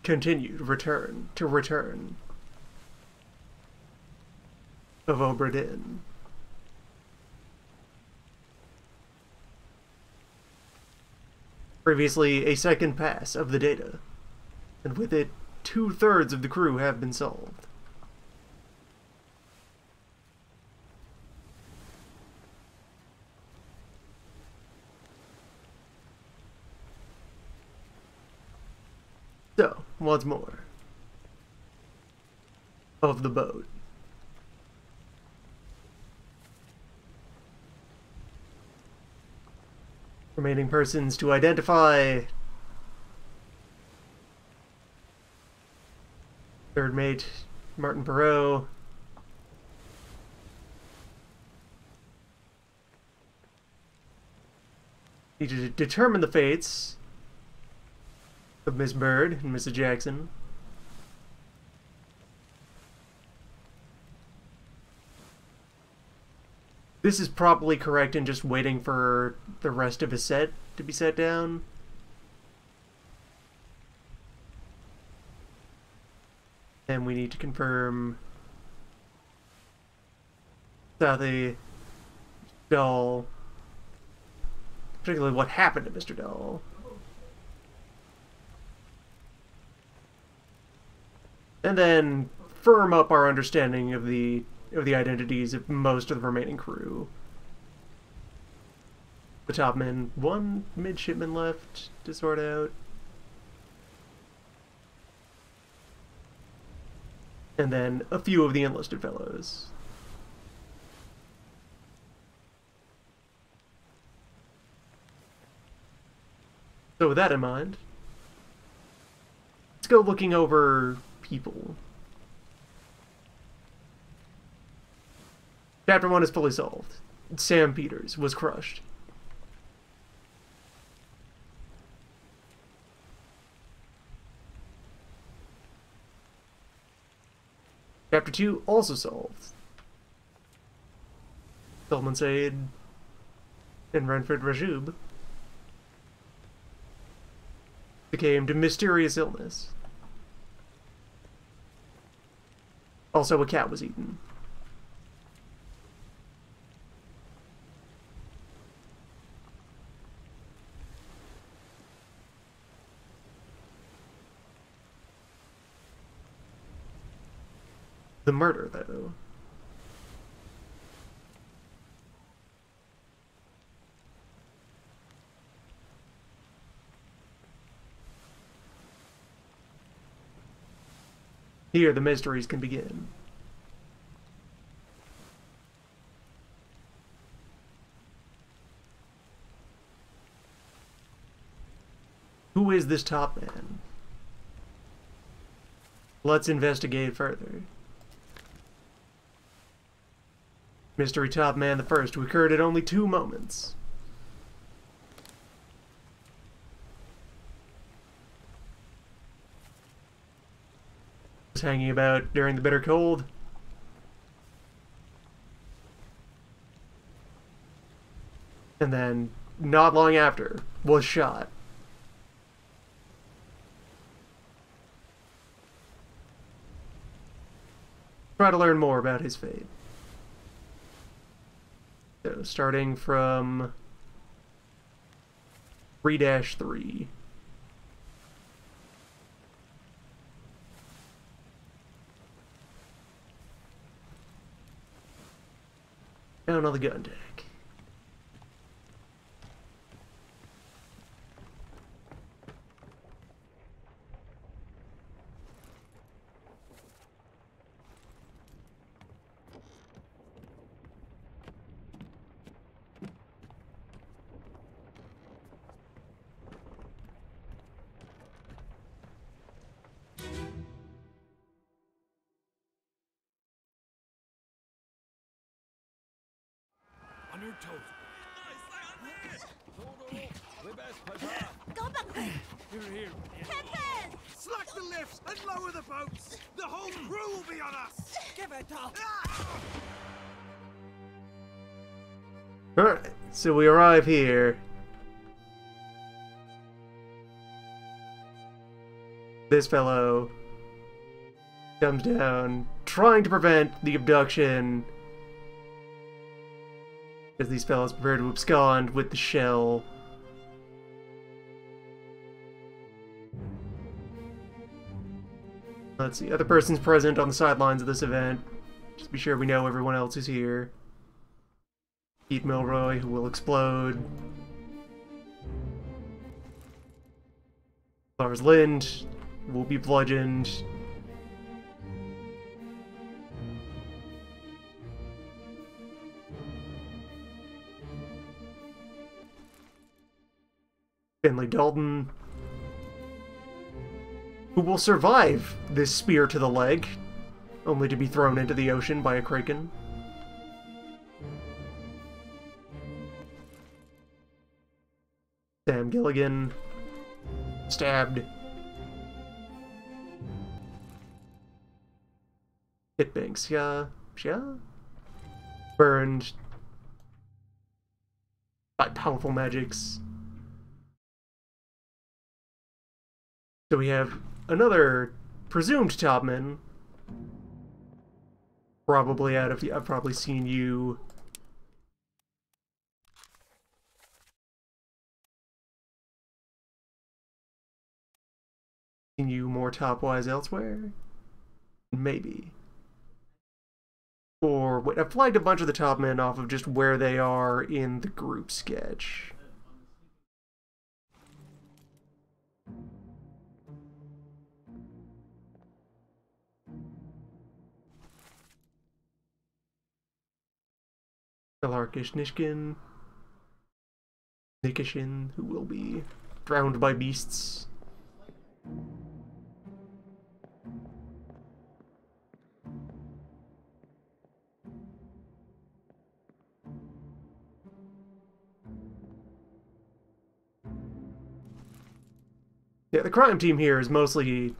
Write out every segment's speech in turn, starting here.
continued return of Obra Dinn. Previously, a second pass of the data, and with it, 2/3 of the crew have been solved. So, once more, of the boat. Remaining persons to identify: third mate Martin Perot, need to determine the fates of Miss Bird and Mrs. Jackson. This is probably correct in just waiting for the rest of his set to be set down. And we need to confirm Southie, Dahl, particularly what happened to Mr. Dahl. And then firm up our understanding of the identities of most of the remaining crew. The top men, one midshipman left to sort out. And then a few of the enlisted fellows. So with that in mind, let's go looking over people. Chapter 1 is fully solved. Sam Peters was crushed. Chapter 2 also solved. Salman Said and Renford Rajub succumbed to mysterious illness. Also, a cat was eaten. The murder, though. Here, the mysteries can begin. Who is this top man? Let's investigate further. Mystery Top Man the First, who occurred at only 2 moments. Was hanging about during the bitter cold. And then, not long after, was shot. Try to learn more about his fate. So, starting from 3-3. Down on the gun deck. On your toes. Go back there! Here. Captain! Slack the lifts and lower the boats. The whole crew will be on us. Give it up! Alright, so we arrive here. This fellow comes down, trying to prevent the abduction, as these fellows prepare to abscond with the shell. Let's see, other persons present on the sidelines of this event. Just be sure we know everyone else is here. Pete Milroy, who will explode. Lars Lind will be bludgeoned. Finley Dalton, who will survive this spear to the leg, only to be thrown into the ocean by a kraken. Sam Gilligan, stabbed. Kit Banks, yeah, burned by powerful magics. So we have another presumed topman, probably out of I've probably seen you more top-wise elsewhere? Maybe. Or wait, I've flagged a bunch of the top men off of just where they are in the group sketch. Belarkish Nishkin, Nikishin, who will be drowned by beasts. Yeah, the crime team here is mostly,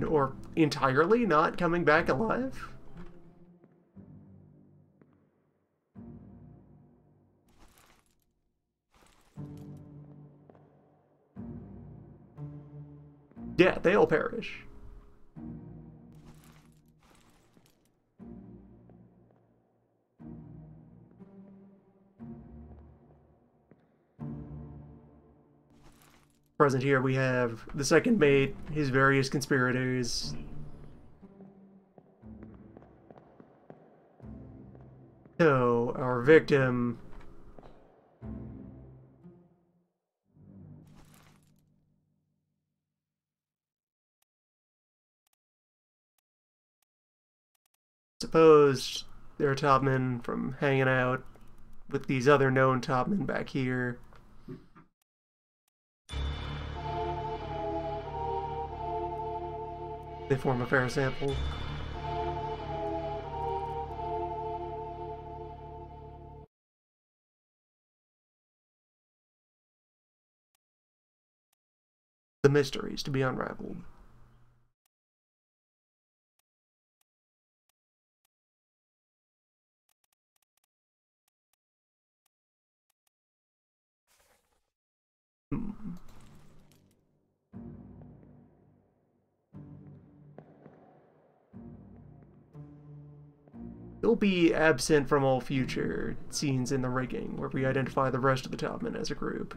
or entirely, not coming back alive. Yeah, they all perish. Present here we have the second mate, his various conspirators. So, our victim... Suppose they're a topman from hanging out with these other known topmen back here. They form a fair sample. The mysteries to be unraveled. He'll be absent from all future scenes in the rigging, where we identify the rest of the topmen as a group.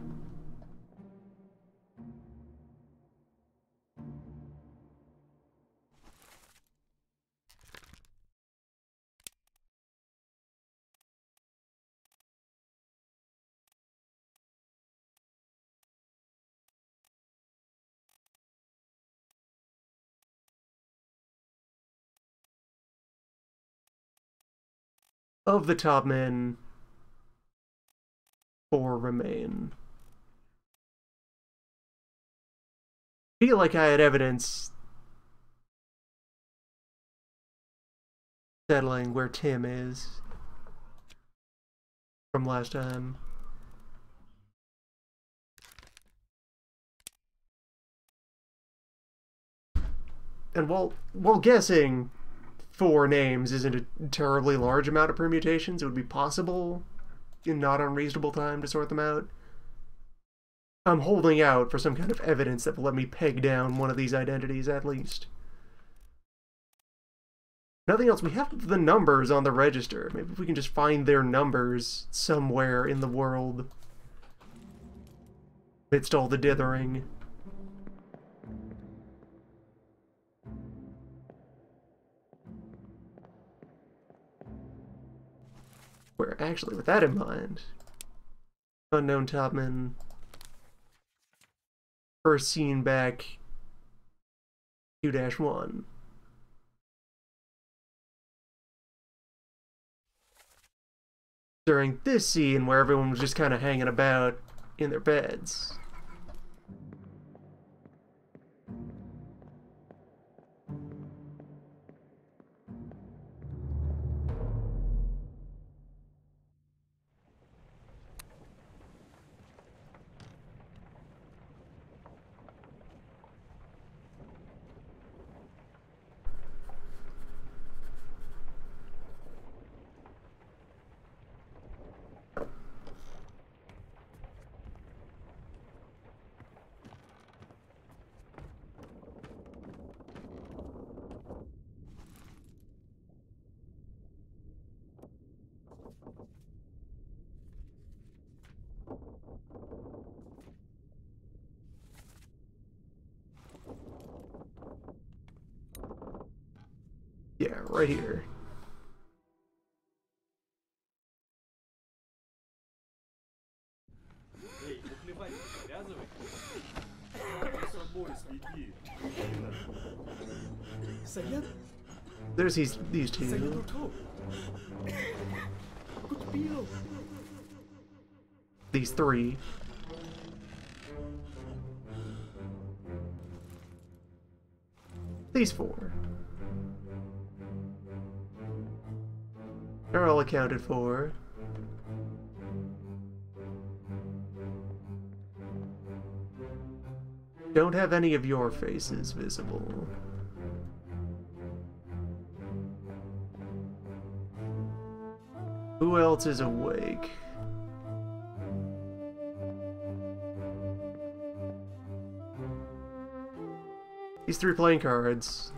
Of the topmen, 4 remain. I feel like I had evidence settling where Tim is from last time. And while guessing 4 names isn't a terribly large amount of permutations, it would be possible in not unreasonable time to sort them out. I'm holding out for some kind of evidence that will let me peg down one of these identities, at least. Nothing else. We have the numbers on the register. Maybe if we can just find their numbers somewhere in the world. Amidst all the dithering. Where, actually, with that in mind, unknown topman, first seen back 2-1. During this scene where everyone was just kind of hanging about in their beds. Yeah, right here. There's these two. These three. These four. They're all accounted for. Don't have any of your faces visible. Who else is awake? These three playing cards.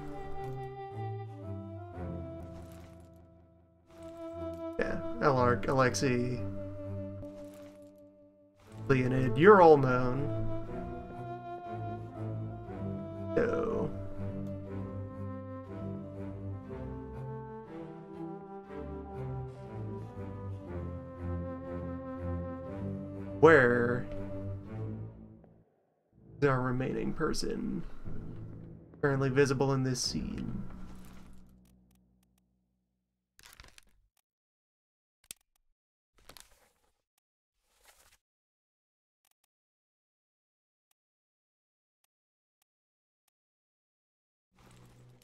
Yeah, Elark, Alexei, Leonid, you're all known. No. Where is our remaining person currently visible in this scene?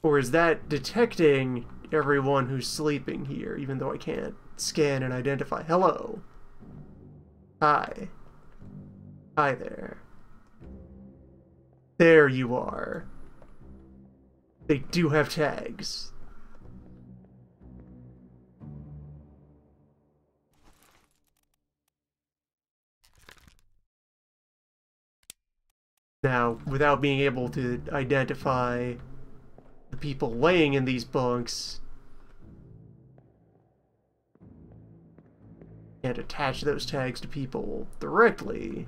Or is that detecting everyone who's sleeping here, even though I can't scan and identify? Hello. Hi. Hi there. There you are. They do have tags. Now, without being able to identify the people laying in these bunks, can't attach those tags to people directly.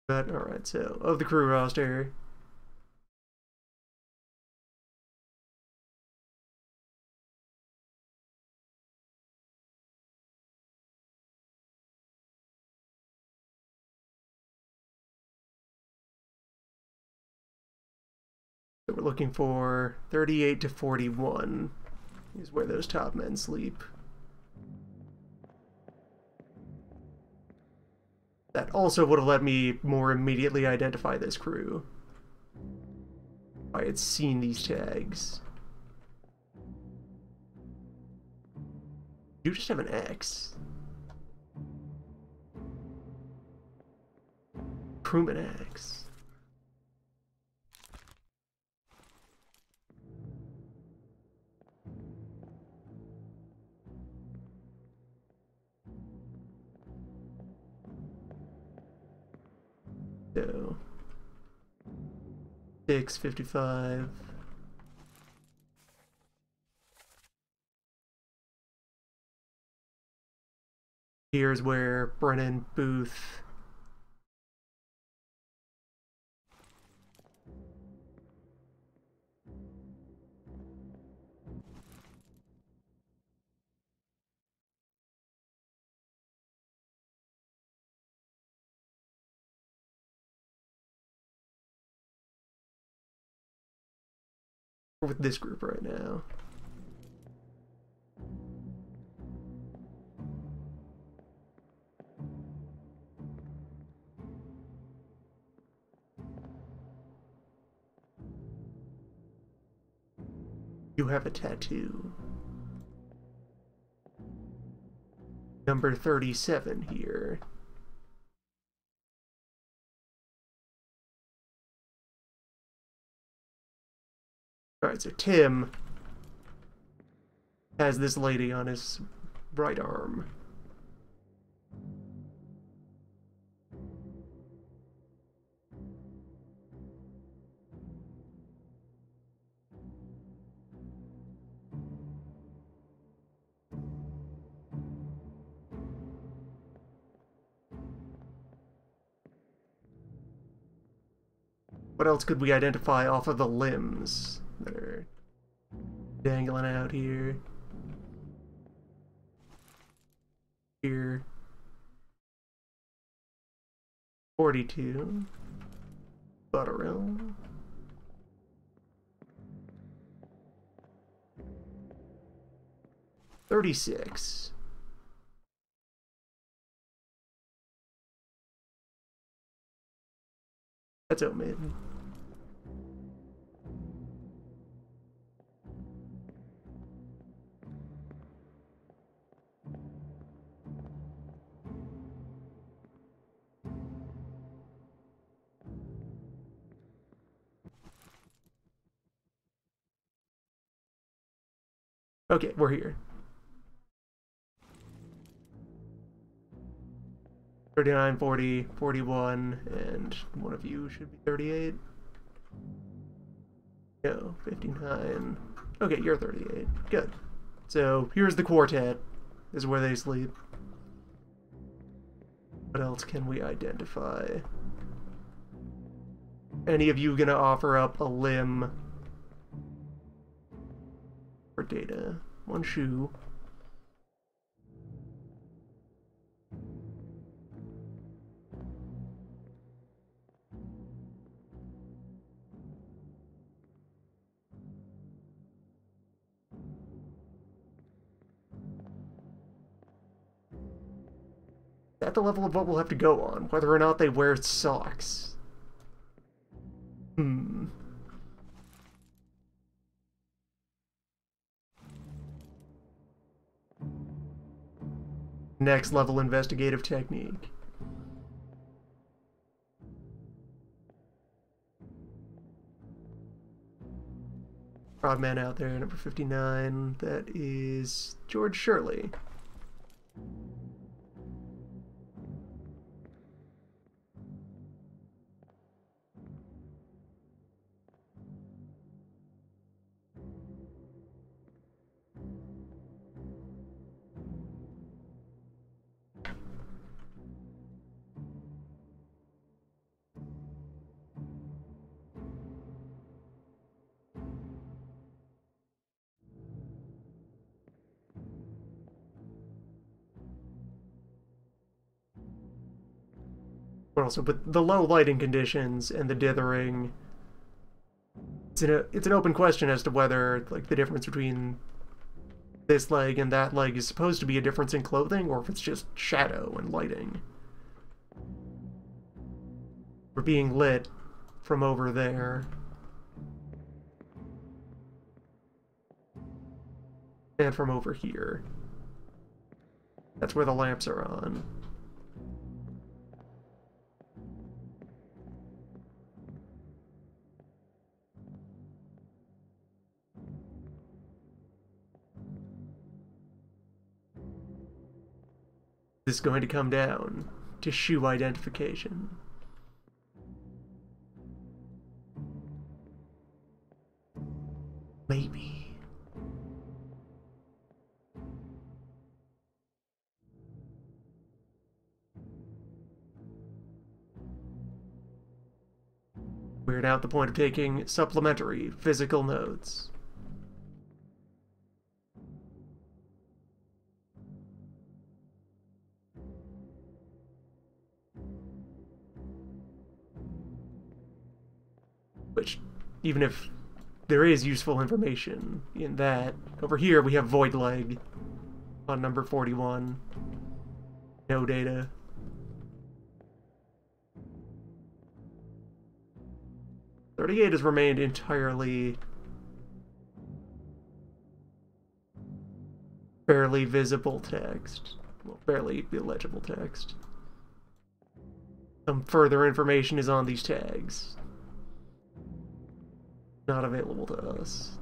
But, alright, so, of the crew roster, so we're looking for 38 to 41 is where those top men sleep. That also would have let me more immediately identify this crew. If I had seen these tags. You just have an X. Crewman X. So 6:55. Here's where Brennan Booth with this group right now. You have a tattoo. Number 37 here. Alright, so Tim has this lady on his right arm. What else could we identify off of the limbs that are dangling out here? Here. 42. Butterill. 36. That's omitted. Okay, we're here. 39, 40, 41, and one of you should be 38. No, 59. Okay, you're 38. Good. So here's the quartet. This is where they sleep. What else can we identify? Any of you gonna offer up a limb for data? One shoe. At the level of what we'll have to go on, whether or not they wear socks. Next level investigative technique. Odd man out there, number 59. That is George Shirley. But also, with the low lighting conditions and the dithering, it's an open question as to whether, like, the difference between this leg and that leg is supposed to be a difference in clothing, or if it's just shadow and lighting. We're being lit from over there. And from over here. That's where the lamps are on. This is going to come down to shoe identification. We're now at the point of taking supplementary physical notes. Which, even if there is useful information in that, over here we have Void Leg on number 41. No data. "38 has remained entirely barely visible text. Well, barely illegible text. Some further information is on these tags. Not available to us."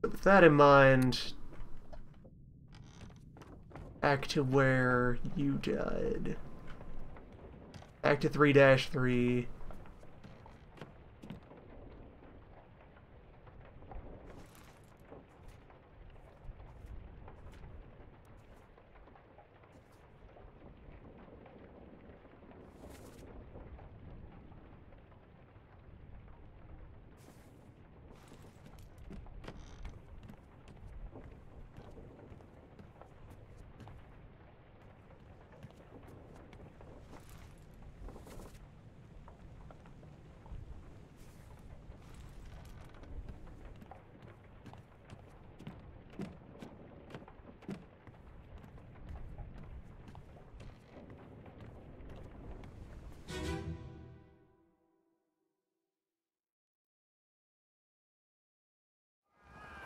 With that in mind, back to where you died. Back to 3-3.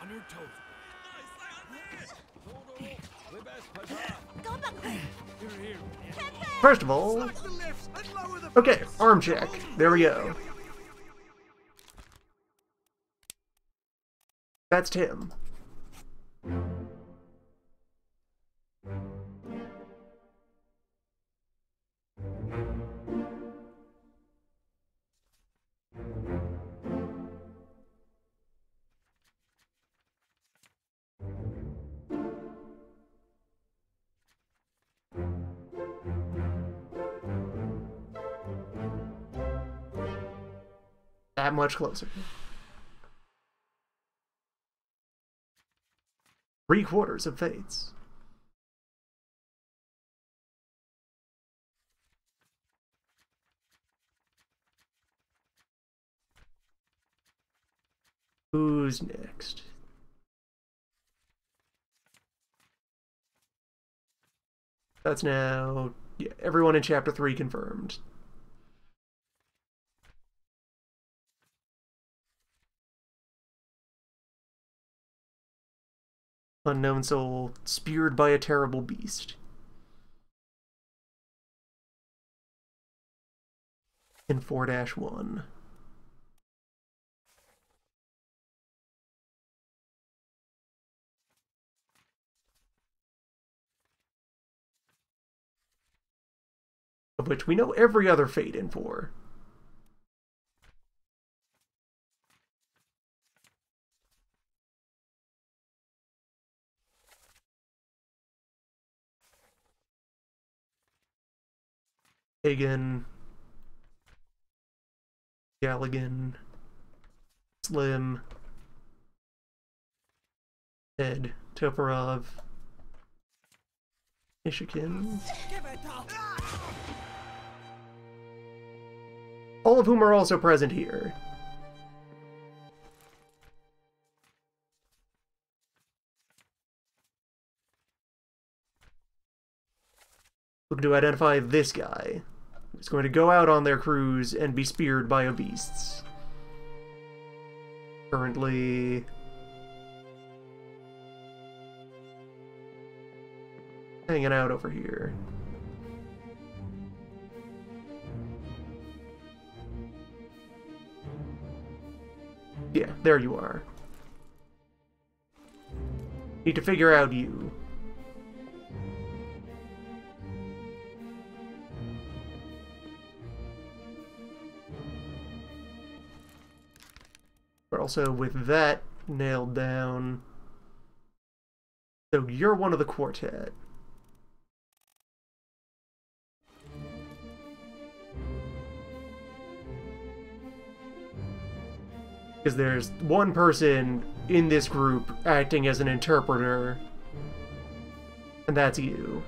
On your toes. Here. First of all, Slash the lifts and lower the okay, boats. arm check. There we go. That's Tim. That much closer. 3/4 of fates. Who's next? That's now, yeah, everyone in Chapter 3 confirmed. Unknown soul, speared by a terrible beast. In 4-1. Of which we know every other fate in 4. Hagen, Galligan, Slim, Ed, Toporov, Ishikin. All of whom are also present here. Looking to identify this guy, is going to go out on their cruise and be speared by beasts. Currently hanging out over here. Yeah, there you are. Need to figure out you. But also with that nailed down. So you're one of the quartet. Because there's one person in this group acting as an interpreter, and that's you.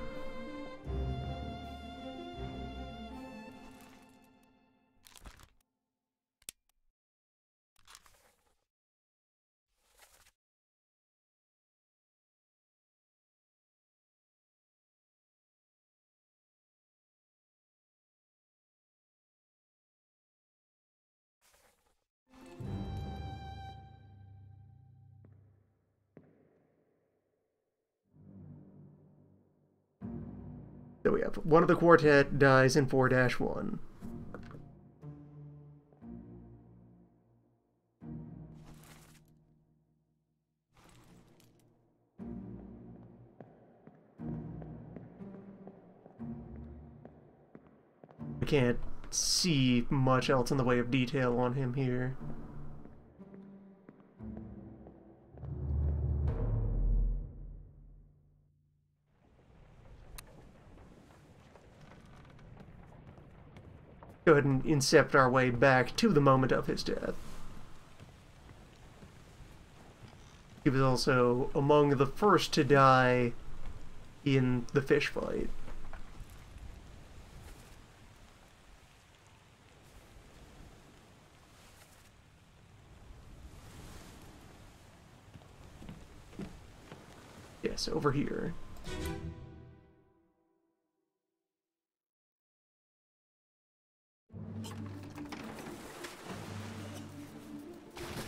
So we have one of the quartet dies in 4-1. I can't see much else in the way of detail on him here. Go ahead and incept our way back to the moment of his death. He was also among the first to die in the fish fight. Yes, over here.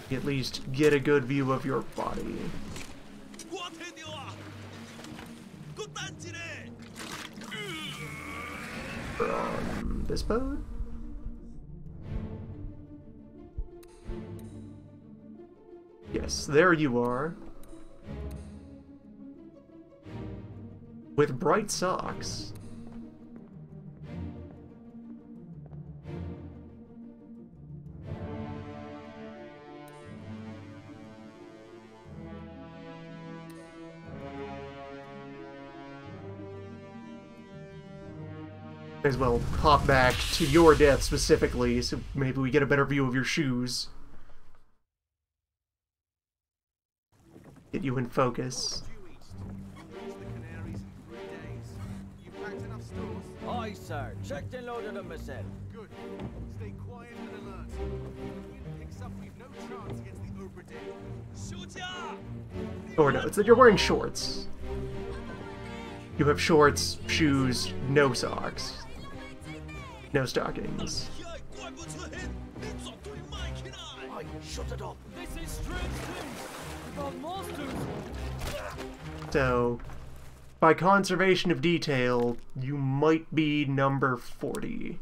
At least get a good view of your body. From this boat? Yes, there you are. With bright socks. May as well hop back to your death specifically, so maybe we get a better view of your shoes. Get you in focus. Aye, sir. Checked and loaded them myself. Good. Stay quiet and alert. If Dinn picks up, we've no chance against the Obra Dinn. Or no, it's that you're wearing shorts. You have shorts, shoes, no socks. No stockings. Aye, shut it up. This is strange things. From monsters. So, by conservation of detail, you might be number 40.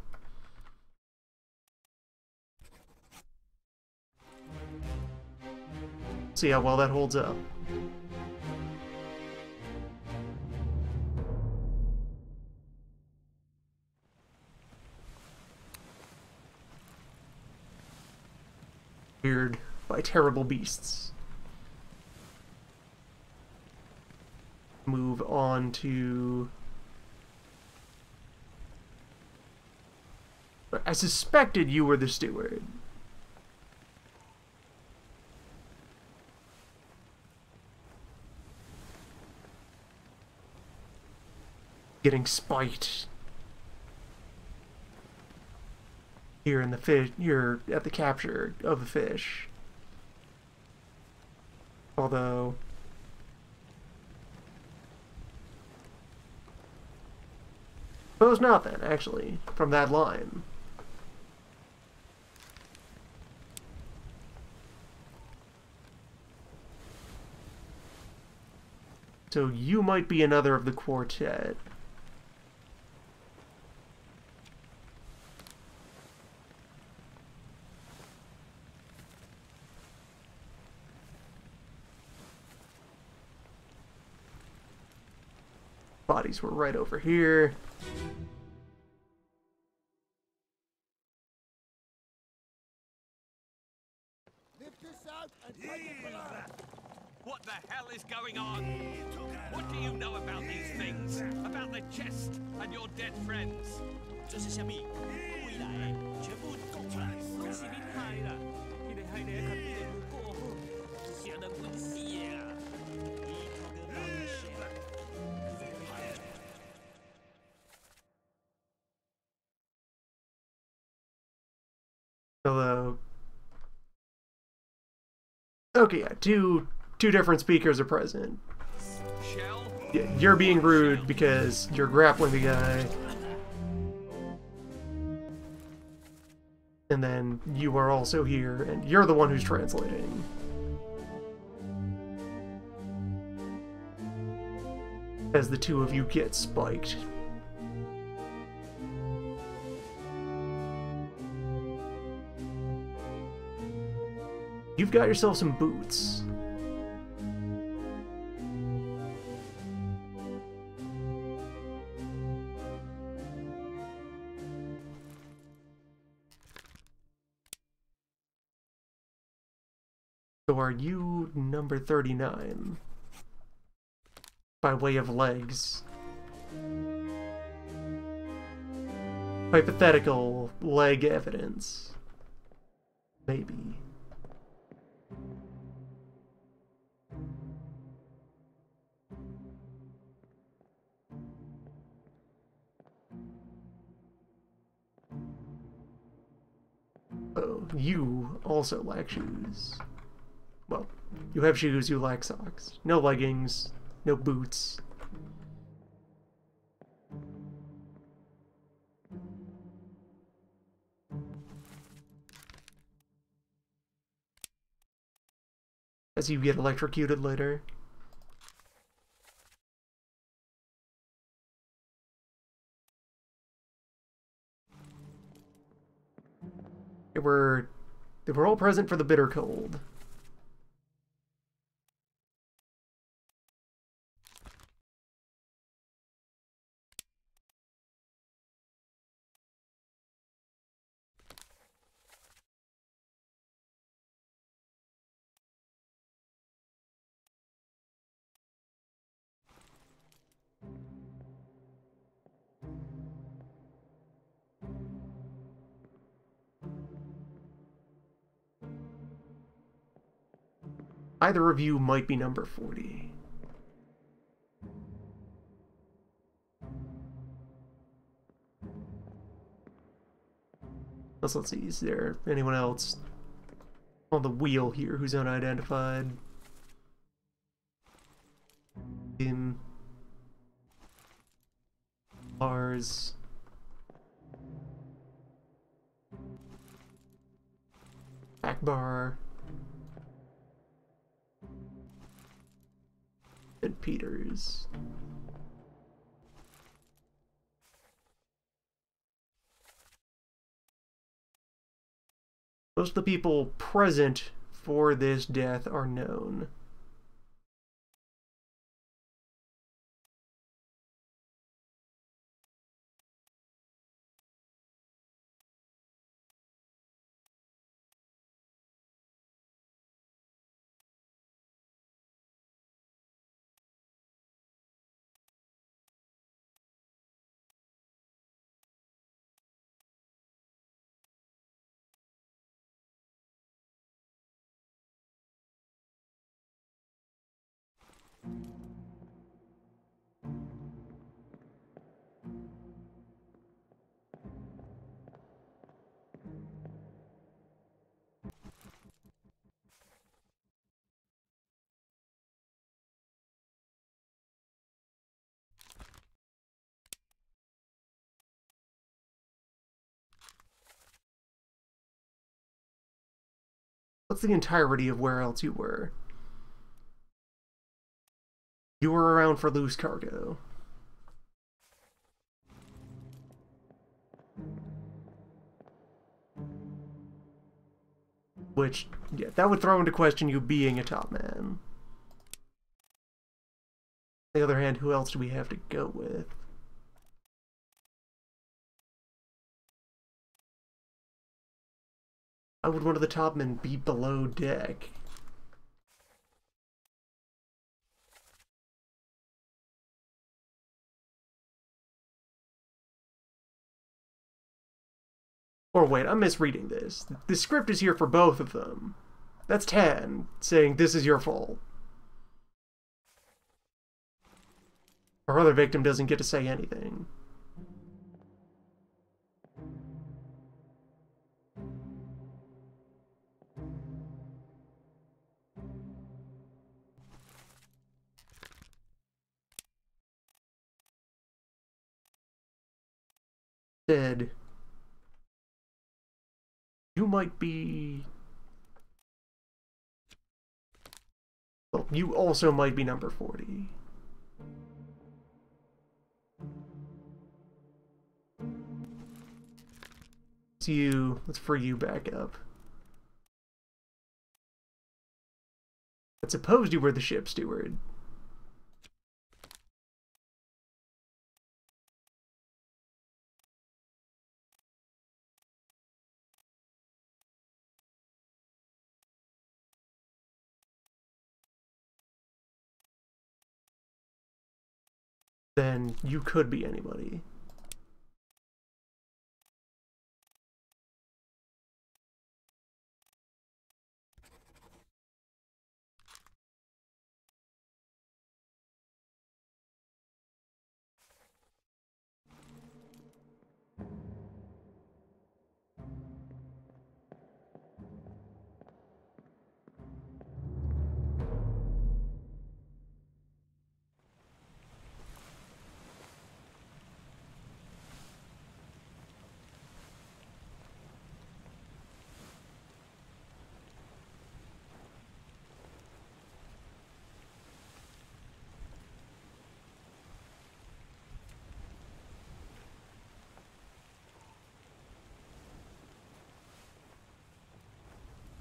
See how well that holds up. Feared by terrible beasts. Move on to... I suspected you were the steward. Getting spiked. Here in the fish, you're at the capture of the fish. Although... Suppose not then, actually, from that line. So you might be another of the quartet. Bodies were right over here. Lift this out and take it below. What the hell is going on? What do you know about these things? About the chest and your dead friends? 这是虾米？未来全部供出来，拢是你害啦！你哋害你看你哋不过好，想得危险啊！你头个老血啦！ Hello. Okay, yeah, two different speakers are present. Shell? Yeah, you're being rude because you're grappling the guy. And then you are also here, and you're the one who's translating. As the two of you get spiked. You've got yourself some boots. So are you number 39? By way of legs. Hypothetical leg evidence. Maybe. Oh, you also lack shoes. Well, you have shoes, you lack socks. No leggings, no boots. As you get electrocuted later. They were all present for the bitter cold. Either of you might be number 40. Let's see, is there anyone else on the wheel here who's unidentified? Dinn. Lars. Akbar. And Peters. Most of the people present for this death are known. That's the entirety of where else you were. You were around for loose cargo. Which, yeah, that would throw into question you being a top man. On the other hand, who else do we have to go with? Why would one of the top men be below deck? Or wait, I'm misreading this. The script is here for both of them. That's Tan saying this is your fault. Our other victim doesn't get to say anything. Instead, you might be... Well, you also might be number 40. Let's free you back up. But suppose you were the ship steward. Then you could be anybody.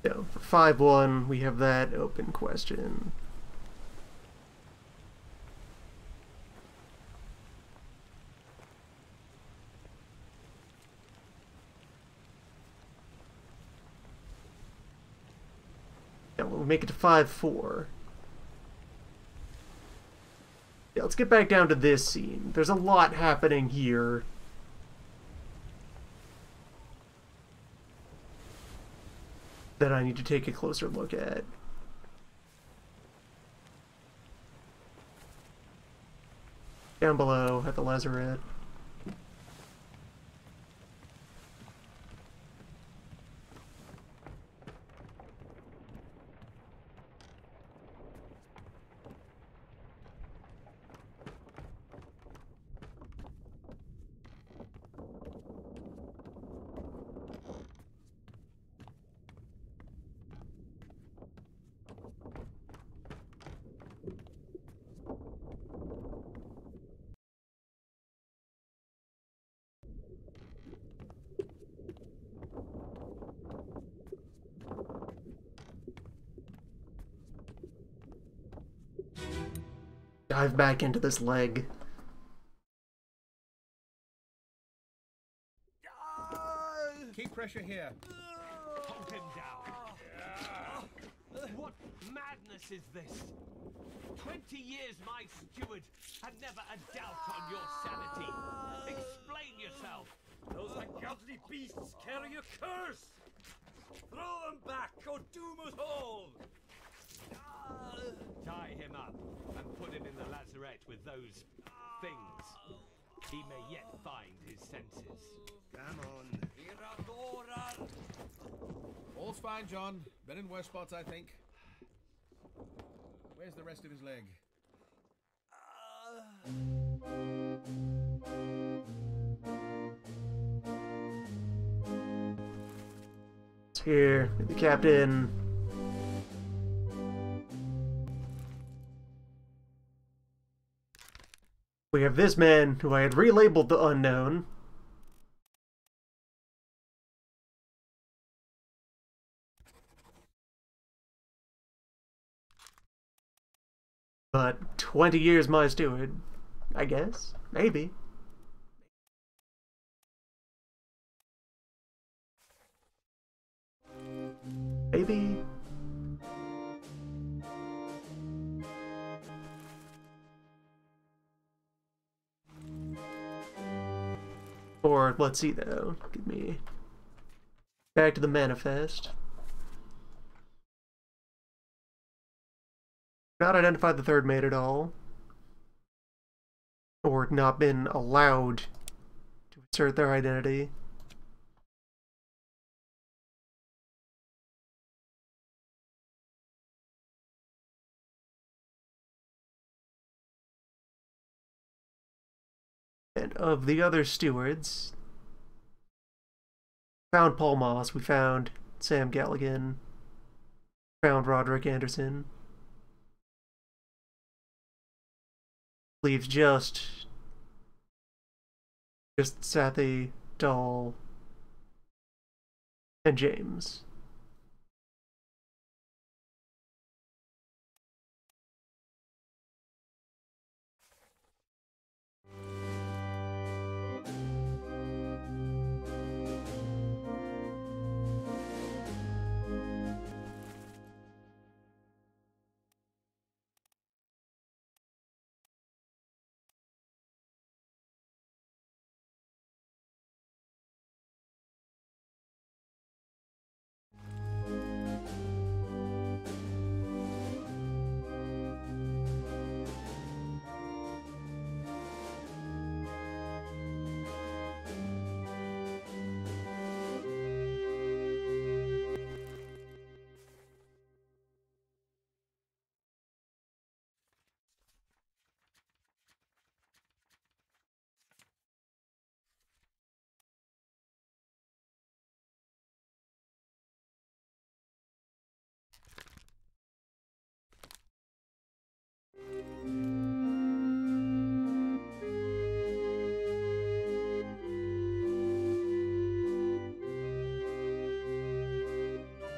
So, for 5-1, we have that open question. Yeah, we'll make it to 5-4. Yeah, let's get back down to this scene. There's a lot happening here. That I need to take a closer look at. Down below at the lazarette. Dive back into this leg. Keep pressure here. Hold him down. What madness is this? 20 years my steward had never a doubt on your sanity. Explain yourself. Those ungodly beasts carry a curse! Throw them back or doom us all! Tie him up and put him in the lazarette with those things. He may yet find his senses. Come on. All's fine, John. Been in worse spots, I think. Where's the rest of his leg? It's here. The captain. We have this man who I had relabeled the unknown. But 20 years my steward, I guess. Maybe. Maybe. Or, let's see though. Give me back to the manifest. Not identified the third mate at all. Or not been allowed to assert their identity. And of the other stewards, found Paul Moss, we found Sam Galligan, found Roderick Anderson. Leaves just Sathy, Dahl, and James.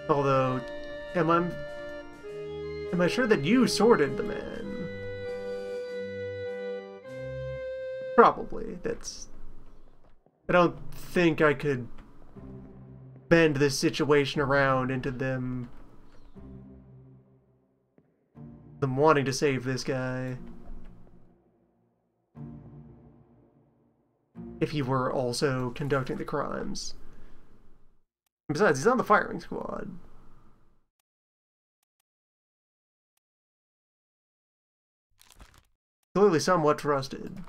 Although, am I sure that you sorted the man? Probably. I don't think I could bend this situation around into them wanting to save this guy. If he were also conducting the crimes. Besides, he's on the firing squad. Clearly somewhat trusted.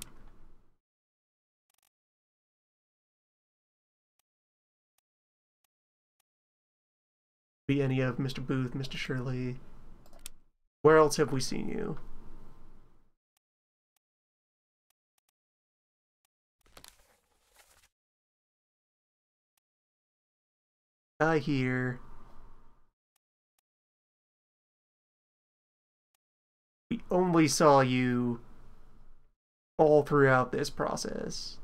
Be any of Mr. Booth, Mr. Shirley. Where else have we seen you? I hear. We only saw you all throughout this process.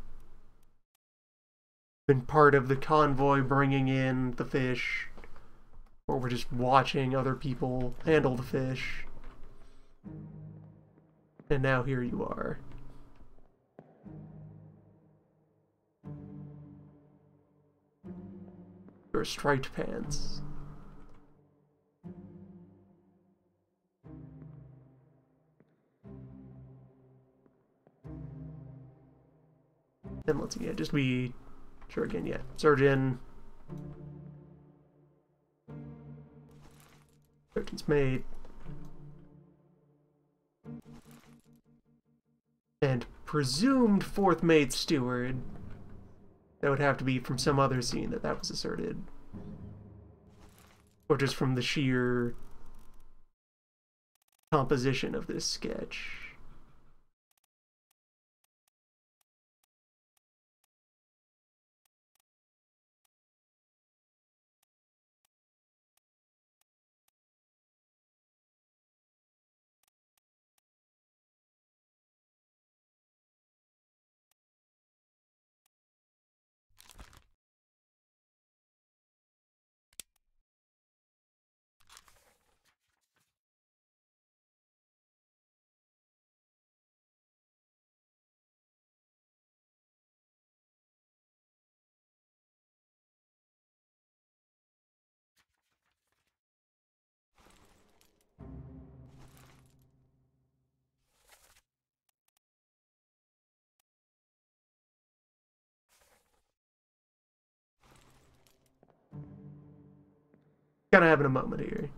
Been part of the convoy bringing in the fish, or we're just watching other people handle the fish. And now here you are. Your striped pants. And let's see, yeah, just be sure again, yeah. Surgeon. Surgeon's mate. And presumed fourth mate steward. That would have to be from some other scene that was asserted. Or just from the sheer composition of this sketch. Kind of having a moment here.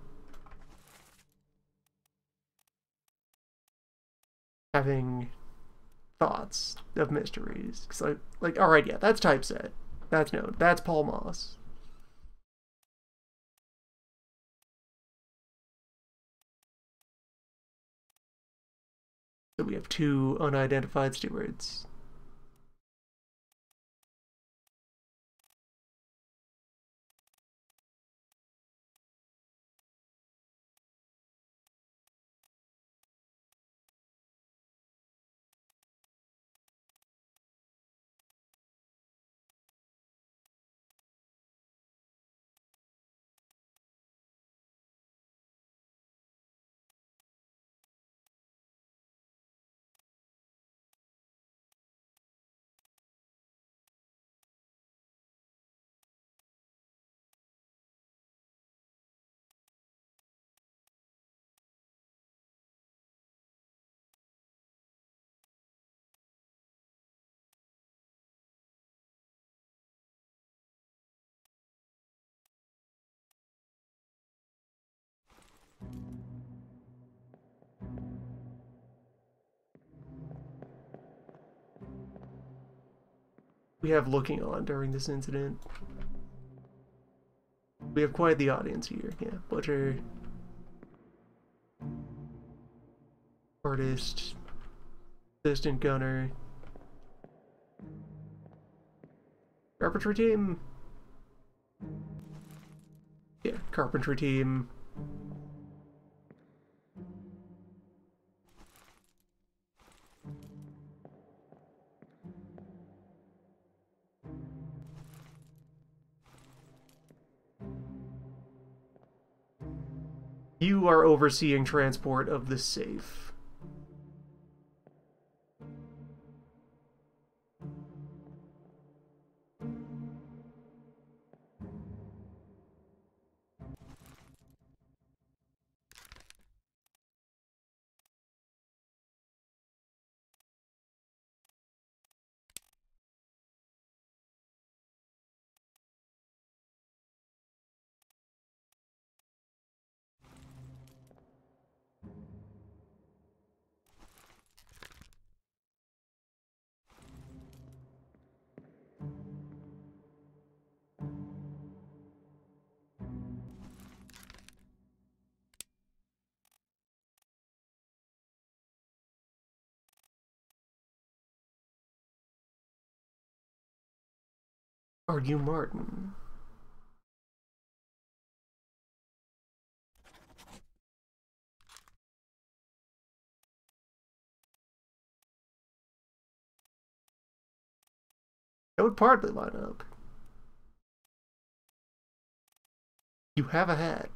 Having thoughts of mysteries. Cause like, all right, yeah, that's typeset. That's known. That's Paul Moss. So we have two unidentified stewards. We have looking on during this incident. We have quite the audience here. Yeah, butcher, artist, assistant gunner, carpentry team. Yeah, carpentry team. You are overseeing transport of the safe. Are you Martin? That would partly line up. You have a hat.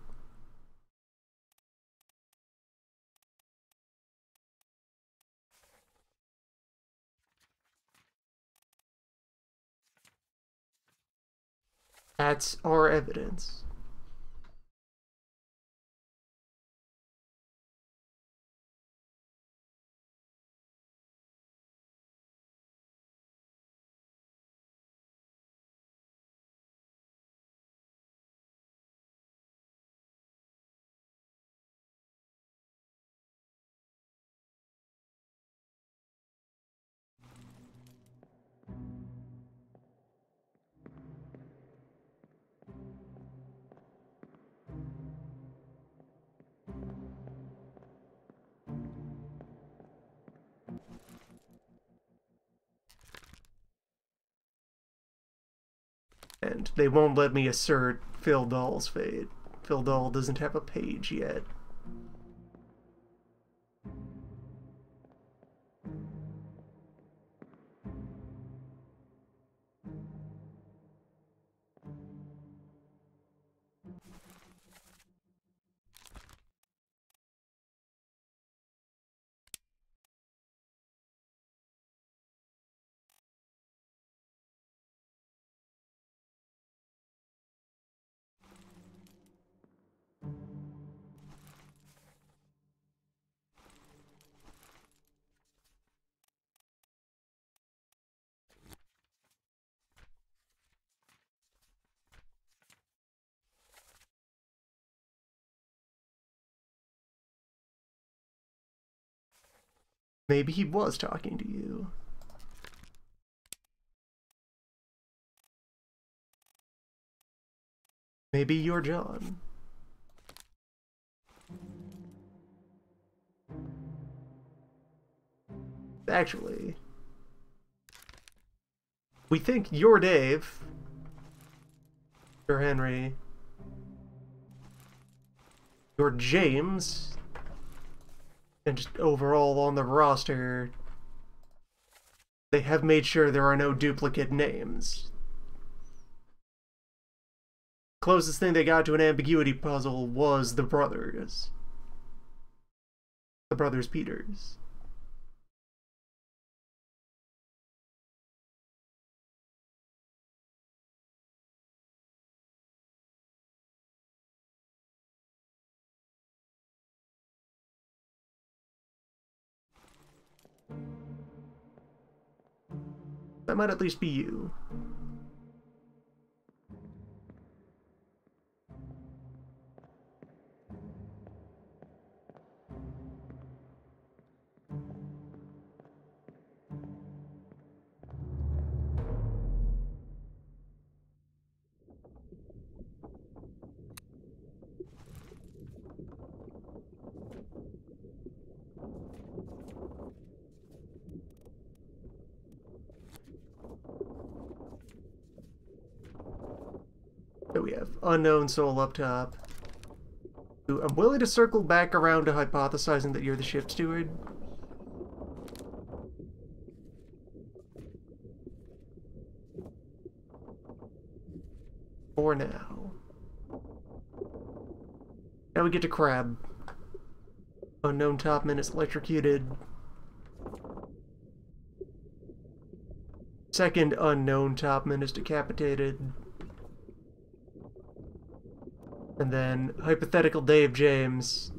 That's our evidence. And they won't let me assert Phil Dahl's fate. Phil Dahl doesn't have a page yet. Maybe he was talking to you. Maybe you're John. Actually, we think you're Dave. You're Henry. You're James. And just overall on the roster, they have made sure there are no duplicate names. Closest thing they got to an ambiguity puzzle was the brothers. The brothers Peters. That might at least be you. So we have unknown soul up top. Ooh, I'm willing to circle back around to hypothesizing that you're the ship steward. For now. Now we get to Crab. Unknown topman is electrocuted. Second unknown topman is decapitated. And then hypothetical Dave James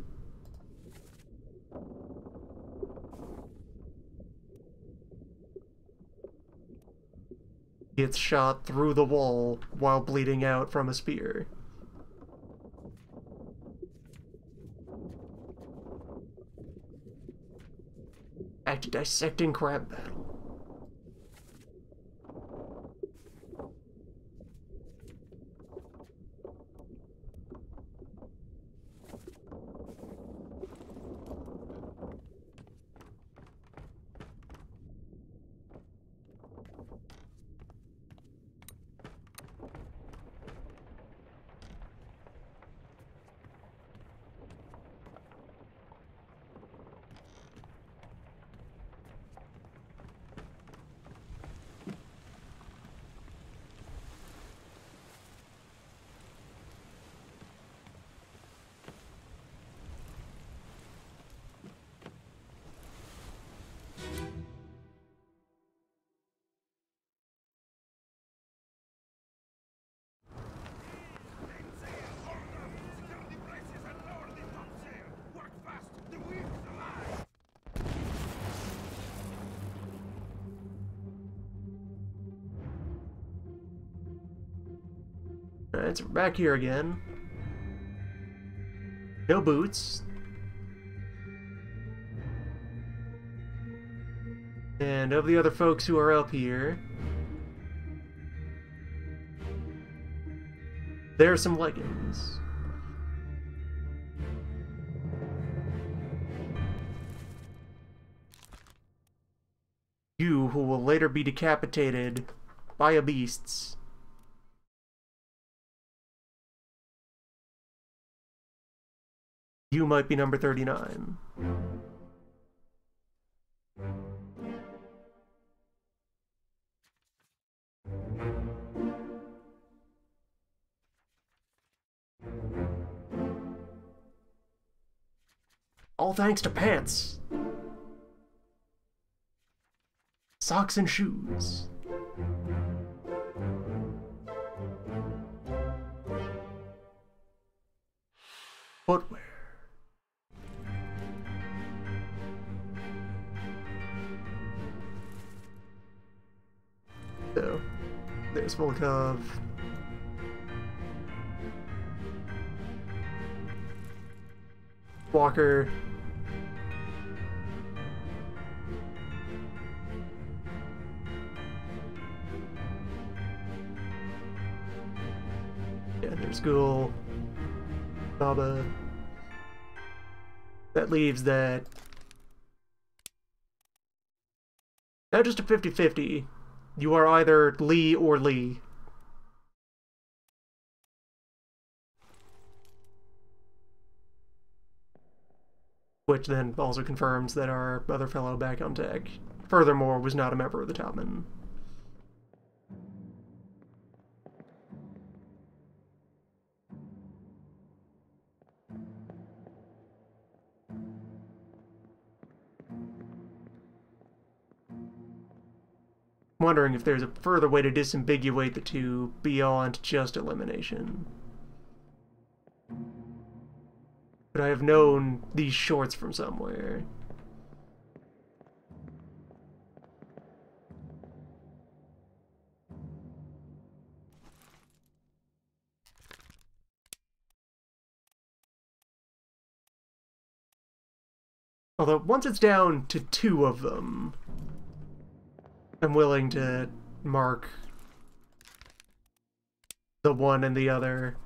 gets shot through the wall while bleeding out from a spear. Back to dissecting crab battle. Alright, so we're back here again. No boots. And of the other folks who are up here, there are some leggings. You, who will later be decapitated by a beast. You might be number 39. All thanks to pants. Socks and shoes. Footwear. So, there's Volkov. Walker. There's Ghoul. Baba. That leaves that... Now just a 50-50. You are either Lee or Lee. Which then also confirms that our other fellow back on deck, furthermore, was not a member of the Topmen. Wondering if there's a further way to disambiguate the two beyond just elimination. But I have known these shorts from somewhere. Although, once it's down to 2 of them, I'm willing to mark the one and the other,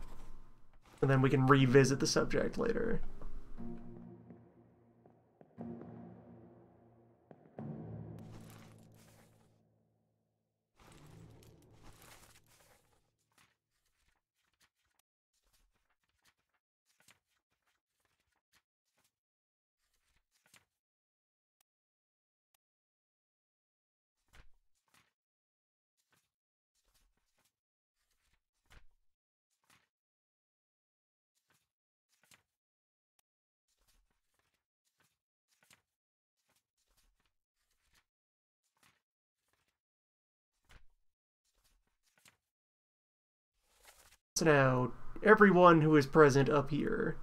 and then we can revisit the subject later. So now, everyone who is present up here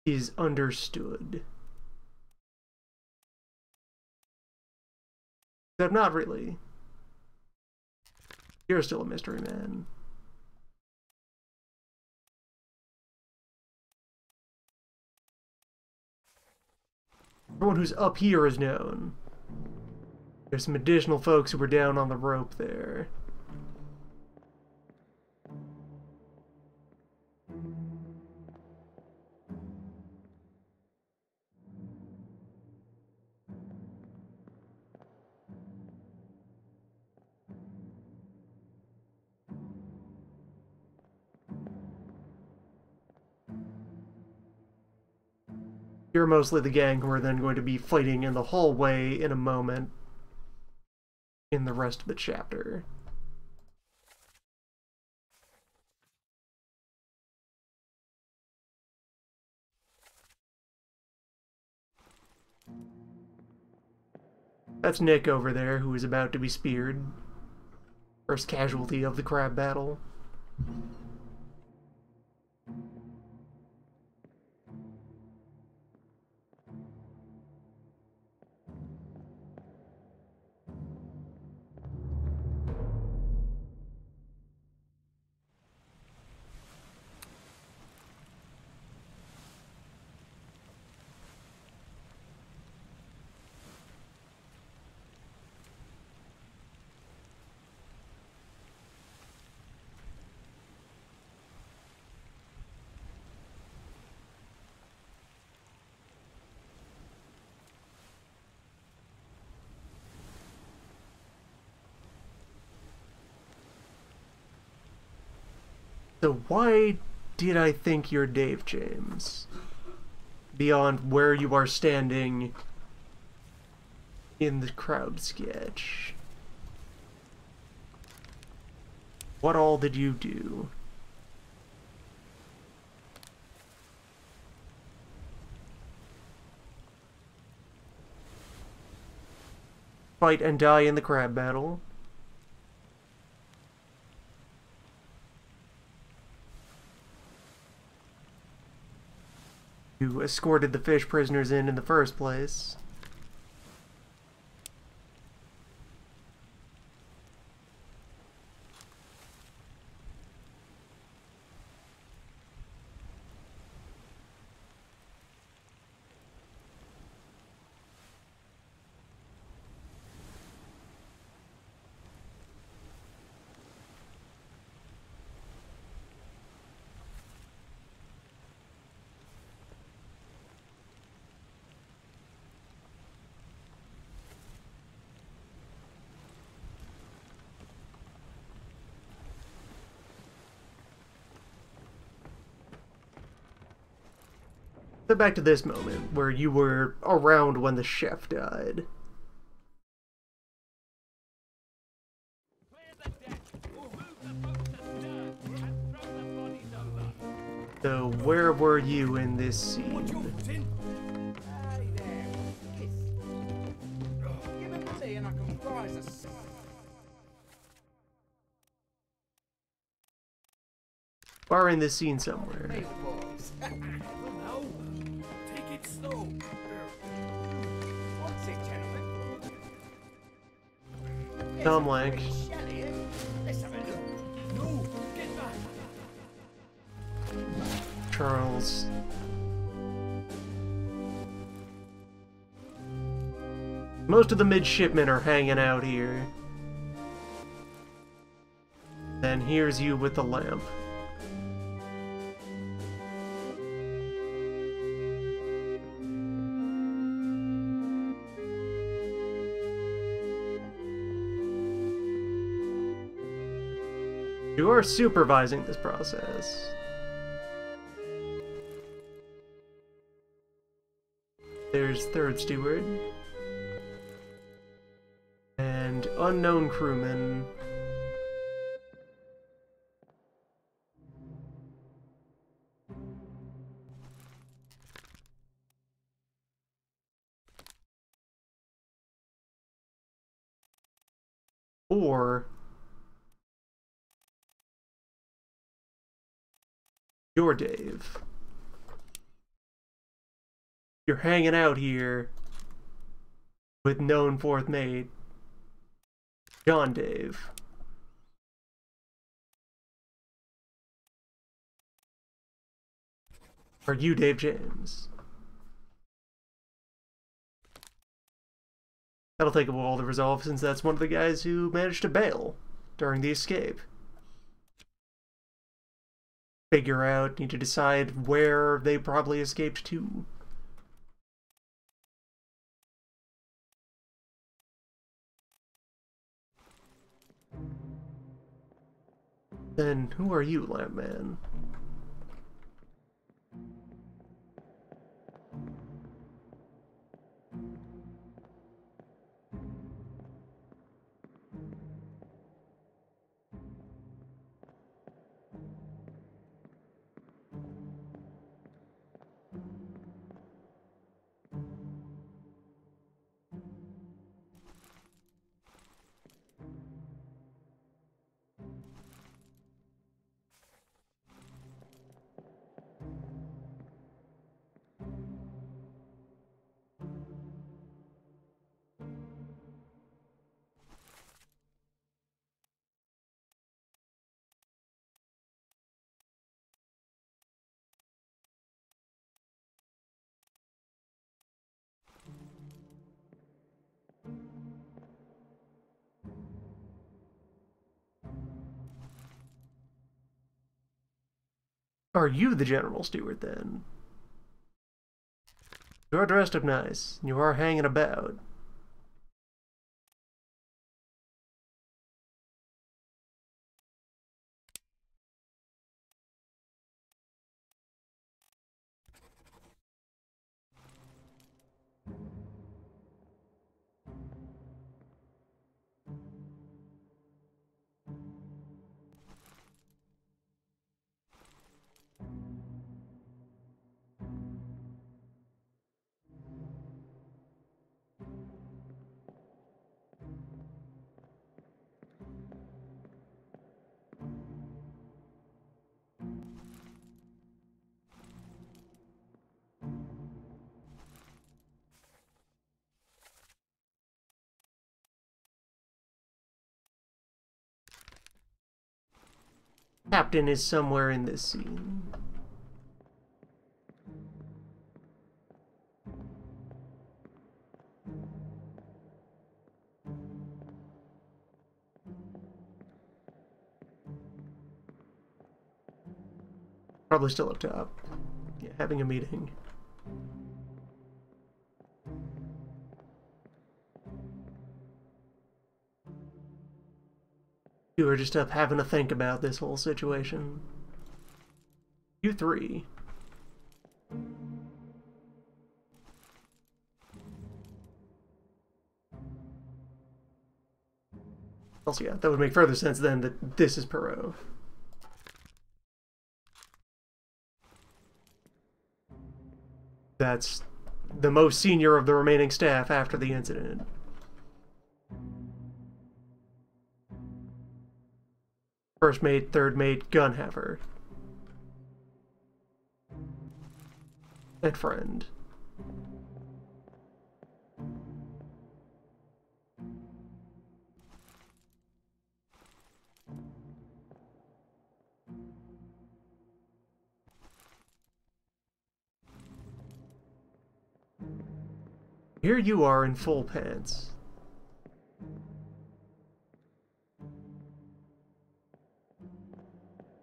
is understood. Except not really. You're still a mystery man. Everyone who's up here is known. There's some additional folks who were down on the rope there. You're mostly the gang who are then going to be fighting in the hallway in a moment in the rest of the chapter. That's Nick over there, who is about to be speared. First casualty of the crab battle. So why did I think you're Dave James? Beyond where you are standing in the crowd sketch. What all did you do? Fight and die in the crab battle. You escorted the fish prisoners in the first place. So back to this moment, where you were around when the chef died. Clear the deck. Move the boat astern and throw the bodies over. So where were you in this scene? Dinn? Hey there, kiss. Give it to me and I can rise a Or in this scene somewhere. Hey, boys. No. Take it slow. What's it, gentlemen? Tom Lank. Pretty shelly, eh? Let's have a look. No. Get back. Charles. Most of the midshipmen are hanging out here. Then here's you with the lamp. You are supervising this process. There's third steward. And unknown crewman. Or you're Dave. You're hanging out here with known fourth mate, John Dave. Are you Dave James? That'll take a while to resolve since that's one of the guys who managed to bail during the escape. Figure out, need to decide where they probably escaped to. Then who are you, Lampman? Are you the general steward, then? You're dressed up nice, and you are hanging about. Captain is somewhere in this scene. Probably still up top. Yeah, having a meeting. You are just up having to think about this whole situation. You three. Also, yeah, that would make further sense then that this is Perot. That's the most senior of the remaining staff after the incident. First mate, third mate, gun haver. And friend. Here you are in full pants.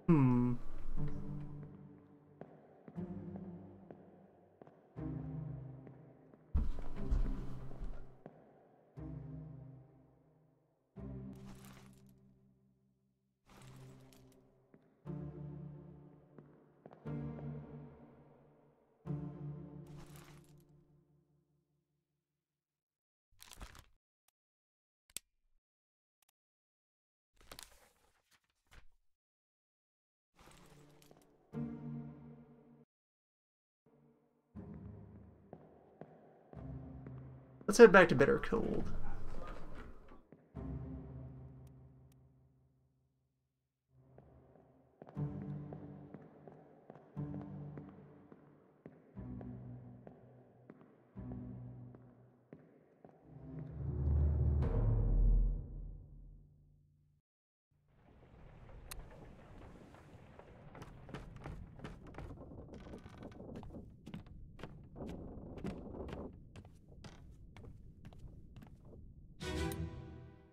Hmm. Let's head back to Bitter Cold.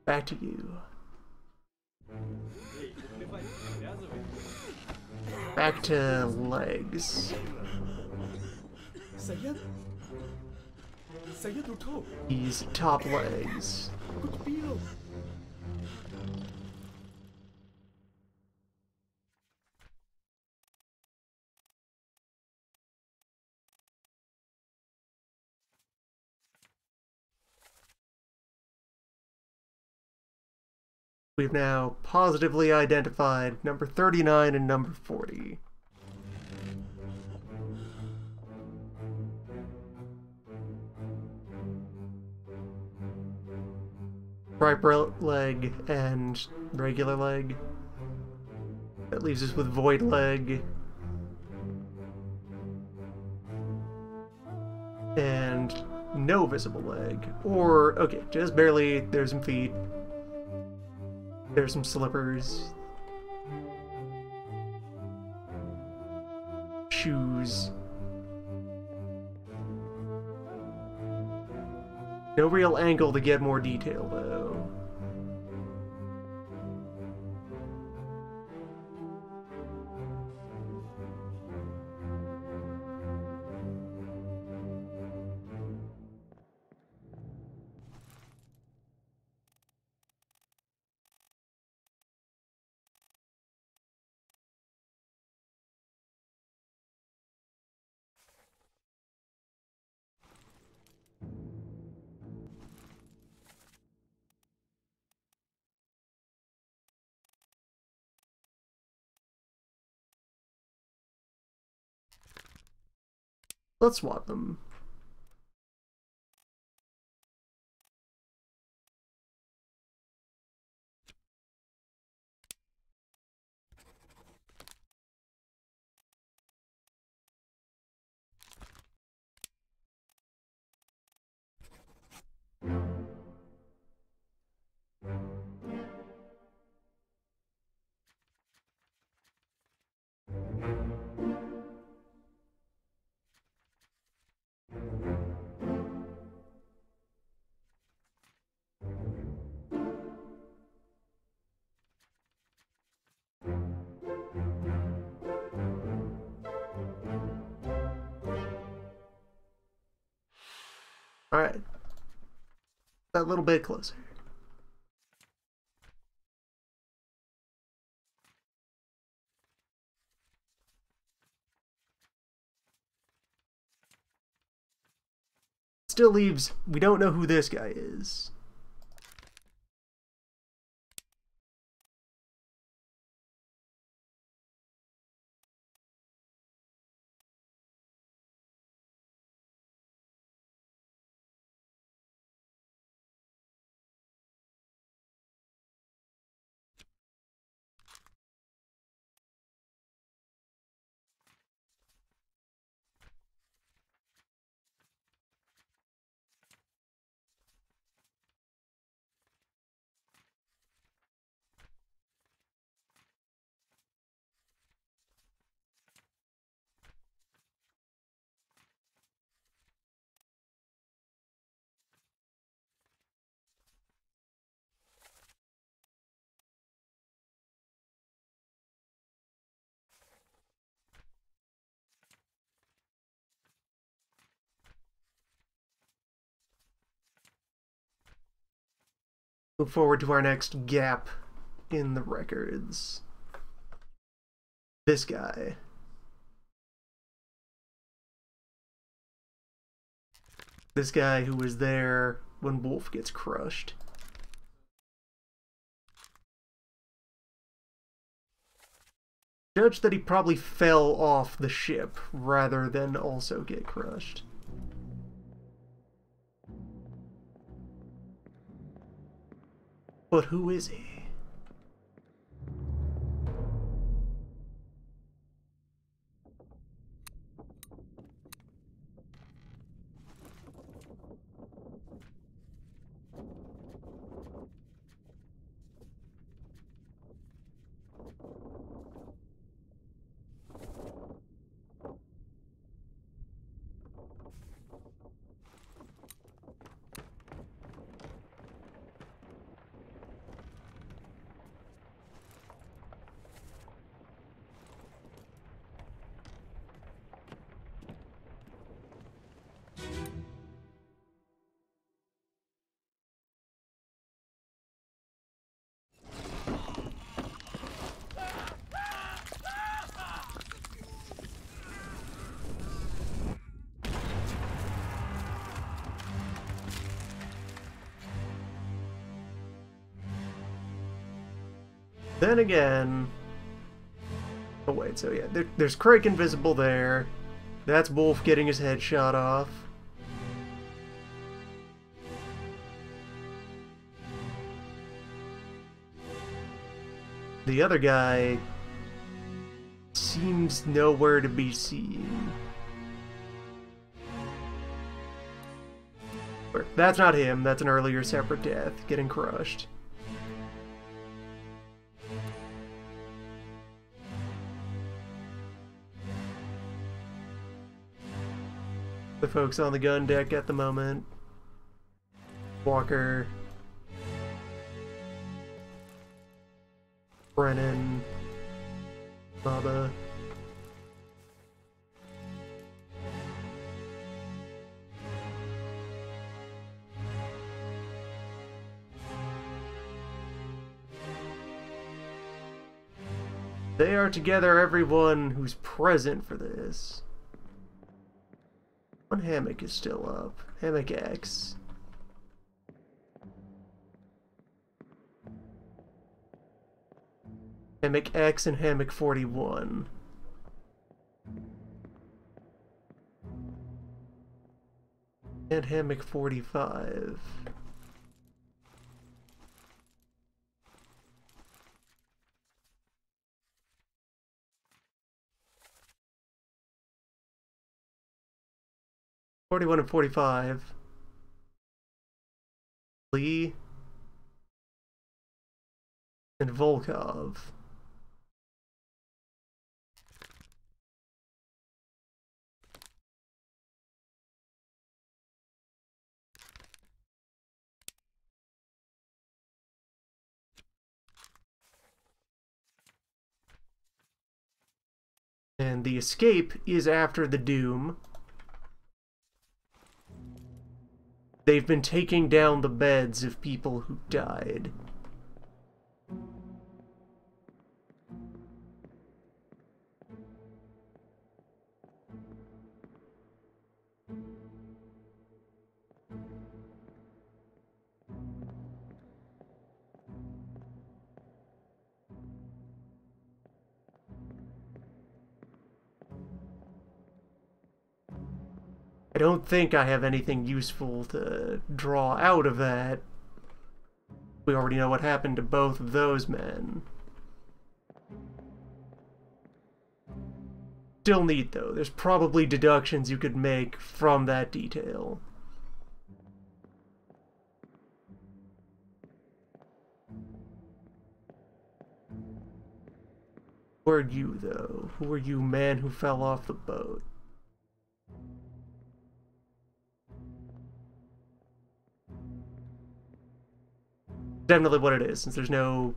Back to you. Back to legs. Saya? Saya tutup. These top legs. Aku bilang. We've now positively identified number 39 and number 40. Bright leg and regular leg. That leaves us with void leg. And no visible leg. Or, okay, just barely. There's some feet. There's some slippers. Shoes. No real angle to get more detail, though. Let's swap them. Alright. That little bit closer. Still leaves, we don't know who this guy is. Look forward to our next gap in the records. This guy. This guy who was there when Wolf gets crushed. Judge that he probably fell off the ship rather than also get crushed. But who is he? Then again... Oh wait, so yeah, there's Crake invisible there. That's Wolf getting his head shot off. The other guy seems nowhere to be seen. That's not him, that's an earlier separate death, getting crushed. The folks on the gun deck at the moment. Walker. Brennan. Baba. They are together, everyone who's present for this. One hammock is still up. Hammock X. Hammock X and Hammock 41. And Hammock 45. And 45. Lee and Volkov. And the escape is after the Doom. They've been taking down the beds of people who died. I don't think I have anything useful to draw out of that. We already know what happened to both of those men. Still neat, though. There's probably deductions you could make from that detail. Who are you, though? Who are you, man who fell off the boat? Definitely what it is, since there's no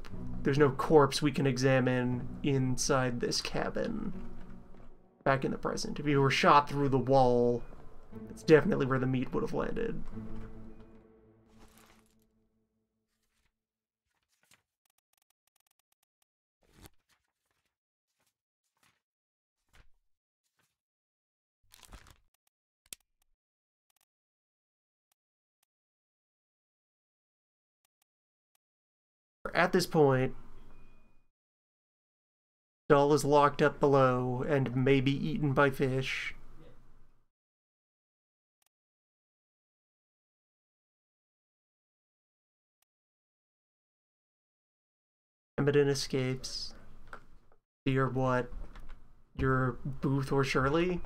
corpse we can examine inside this cabin. Back in the present. If you were shot through the wall, it's definitely where the meat would have landed. at this point, Dull is locked up below and may be eaten by fish. Emiden escapes. You're what? You're Booth or Shirley?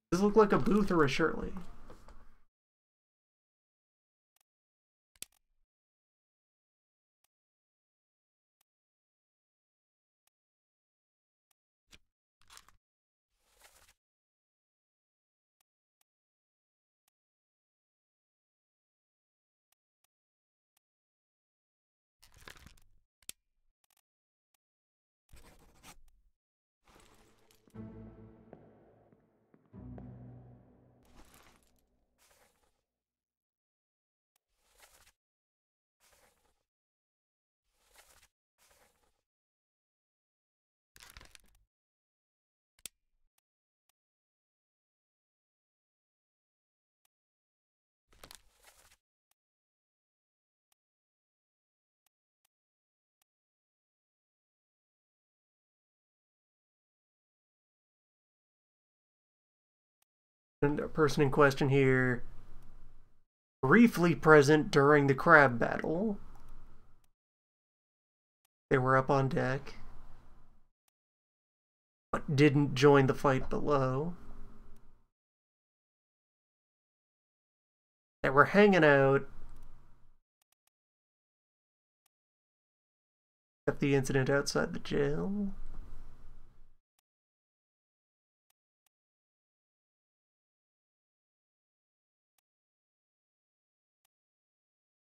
Does this look like a Booth or a Shirley? And a person in question here, briefly present during the crab battle. They were up on deck, but didn't join the fight below. They were hanging out at the incident outside the jail.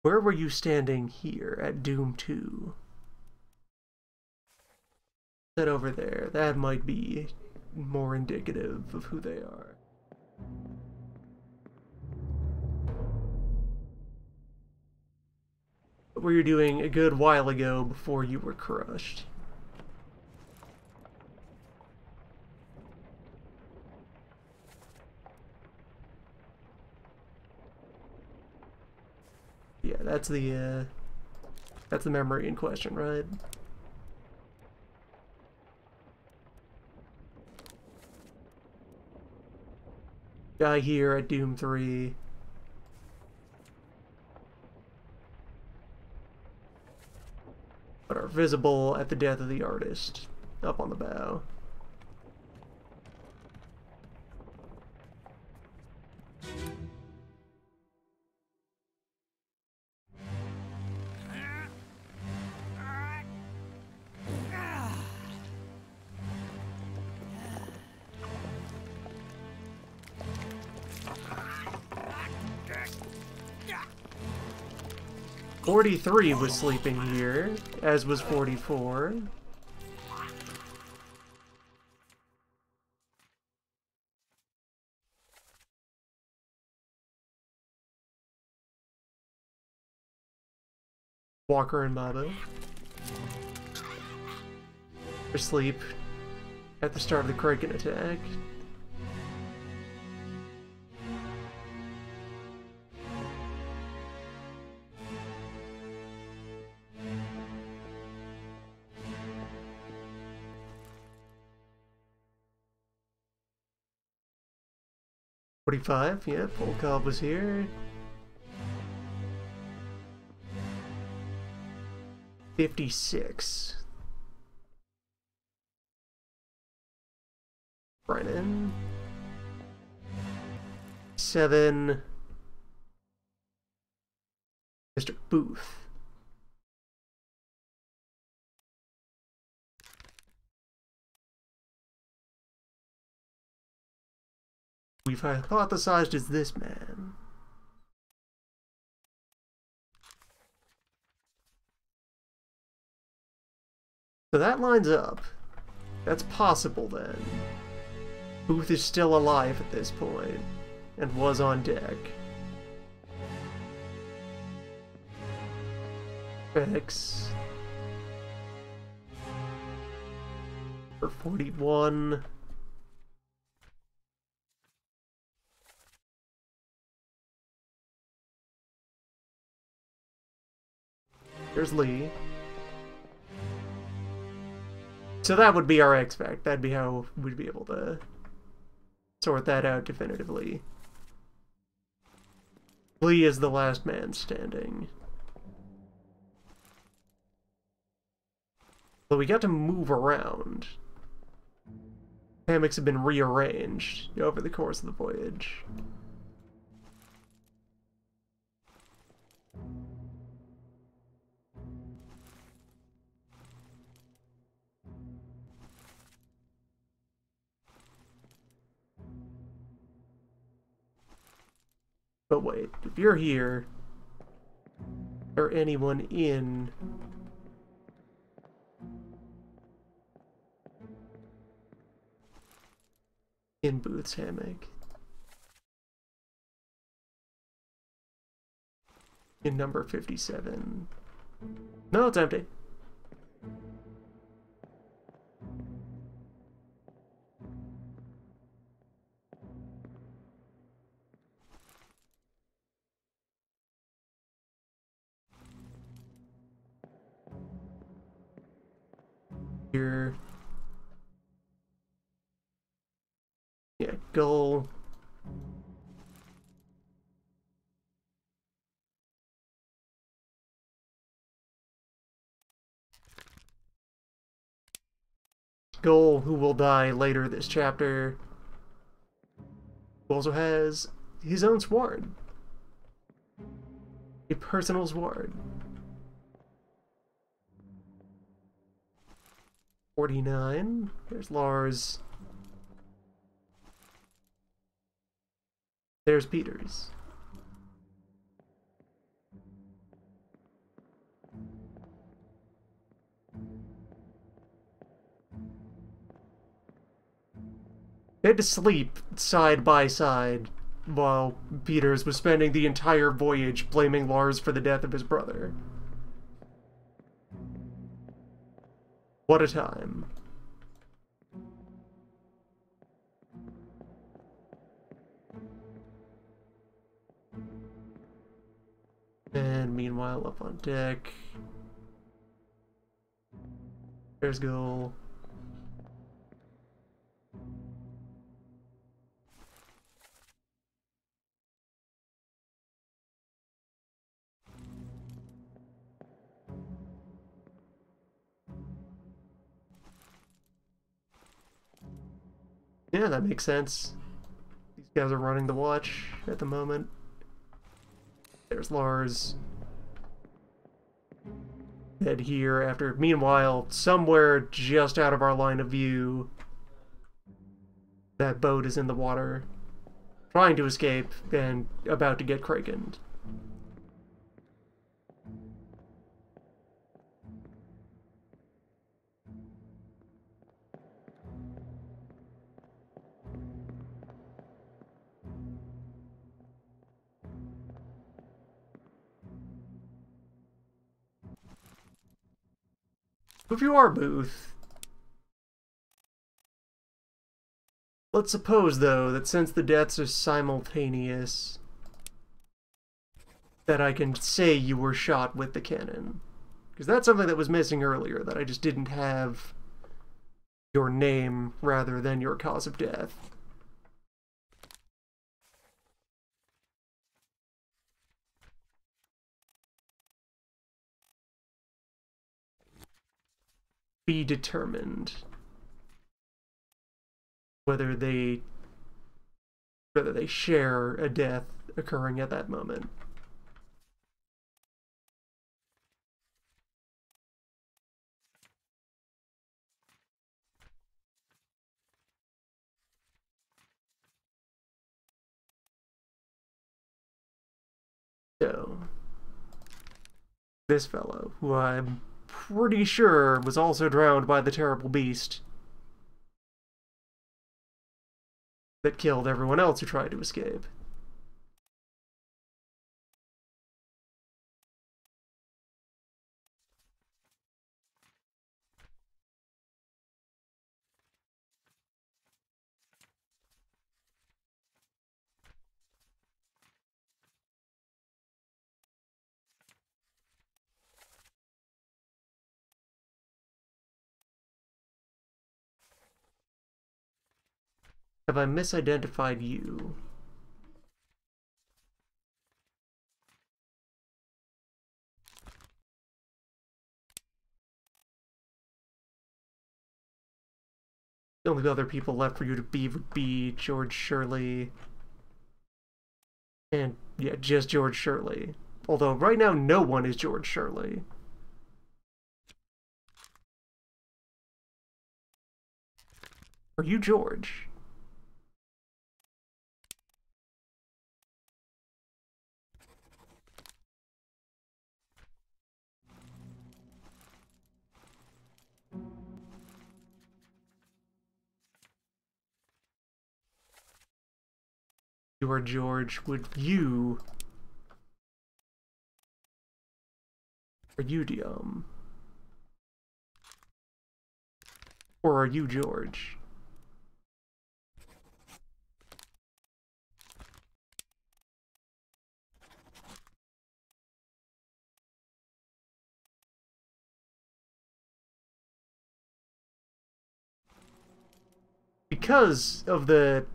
Where were you standing here at Doom 2? That over there. That might be more indicative of who they are. What were you doing a good while ago before you were crushed? Yeah, that's the memory in question, right? Guy here at Doom 3. But are visible at the death of the artist, up on the bow. "43 was sleeping here, as was 44. Walker and Mabo are asleep at the start of the Kraken attack. "45, yeah, Volkov was here. 56. Brennan. 7. Mr. Booth. We've hypothesized as this man. So that lines up. That's possible then. Booth is still alive at this point, and was on deck. X. For 41. There's Lee. So that would be our X-Fact. That'd be how we'd be able to sort that out definitively. Lee is the last man standing. But we got to move around. Hammocks have been rearranged over the course of the voyage. But wait, if you're here, or anyone in Booth's hammock, in number 57. No, it's empty. Here. Yeah, Gull. Gull, who will die later this chapter, who also has his own sword. A personal sword. 49. There's Lars. There's Peters. They had to sleep side by side while Peters was spending the entire voyage blaming Lars for the death of his brother. What a time. And meanwhile, up on deck, there's Gull. Yeah, that makes sense. These guys are running the watch at the moment. There's Lars. Head here after. Meanwhile, somewhere just out of our line of view, that boat is in the water, trying to escape and about to get krakened. If you are Booth, let's suppose, though, that since the deaths are simultaneous, that I can say you were shot with the cannon. Because that's something that was missing earlier, that I just didn't have your name rather than your cause of death. Be determined whether they share a death occurring at that moment. So, this fellow, who I'm pretty sure was also drowned by the terrible beast that killed everyone else who tried to escape. Have I misidentified you? The only other people left for you to be would be George Shirley. And, yeah, just George Shirley. Although, right now, no one is George Shirley. Are you George? You are George. Would you... Are you Diom? Or are you George? Because of the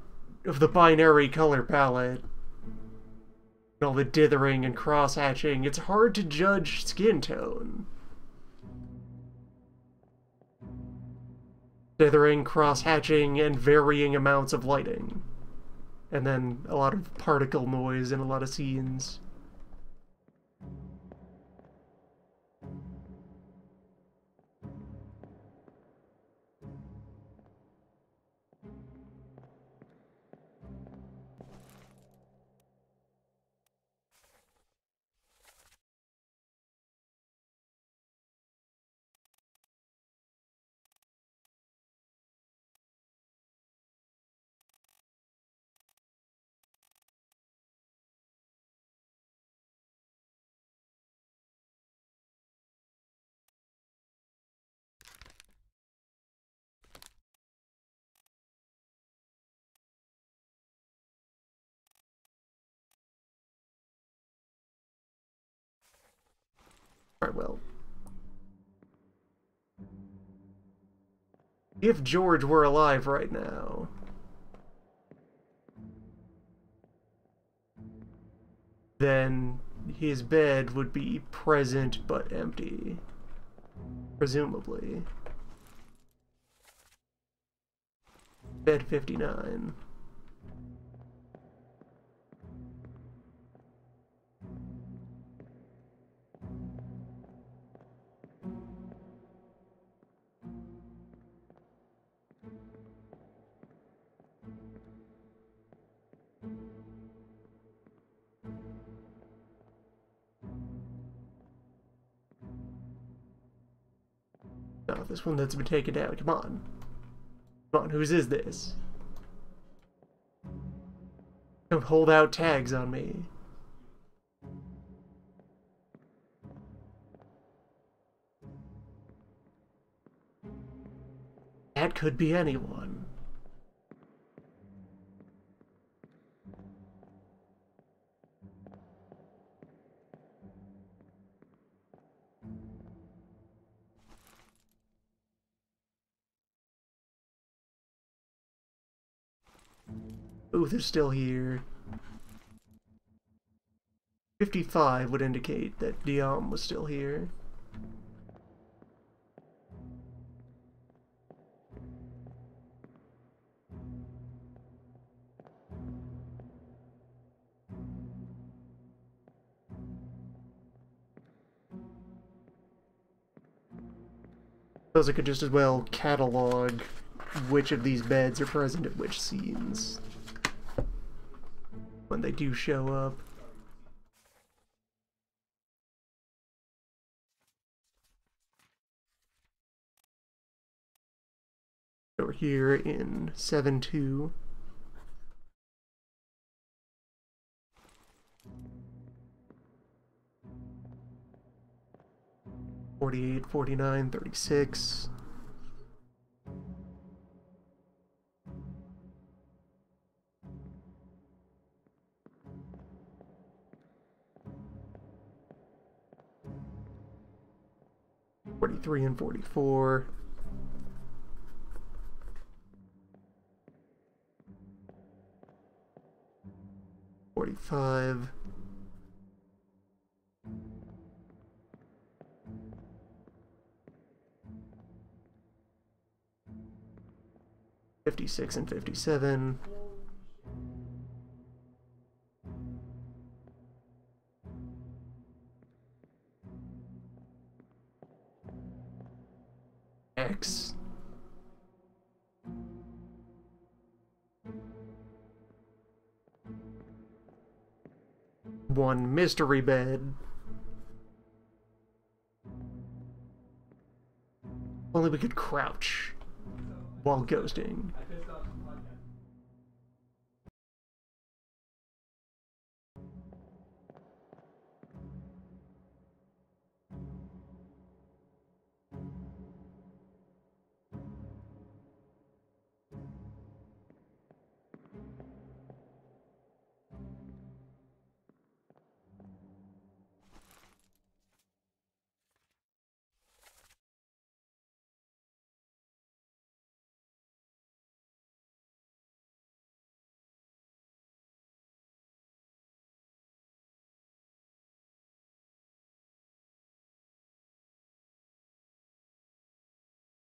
binary color palette, and all the dithering and cross-hatching, it's hard to judge skin tone. Dithering, cross-hatching, and varying amounts of lighting. And then a lot of particle noise in a lot of scenes. Alright, well. If George were alive right now... then his bed would be present but empty. Presumably. Bed 59. No, this one that's been taken down. Come on. Come on, whose is this? Don't hold out tags on me. That could be anyone. Ooh, they're still here. 55 would indicate that Diom was still here. Suppose I could just as well catalog which of these beds are present at which scenes when they do show up. Over here in 7-2. $48, $49, $36. $43 and $44. 45. $56 and $57. X. One mystery bed. Only we could crouch while ghosting.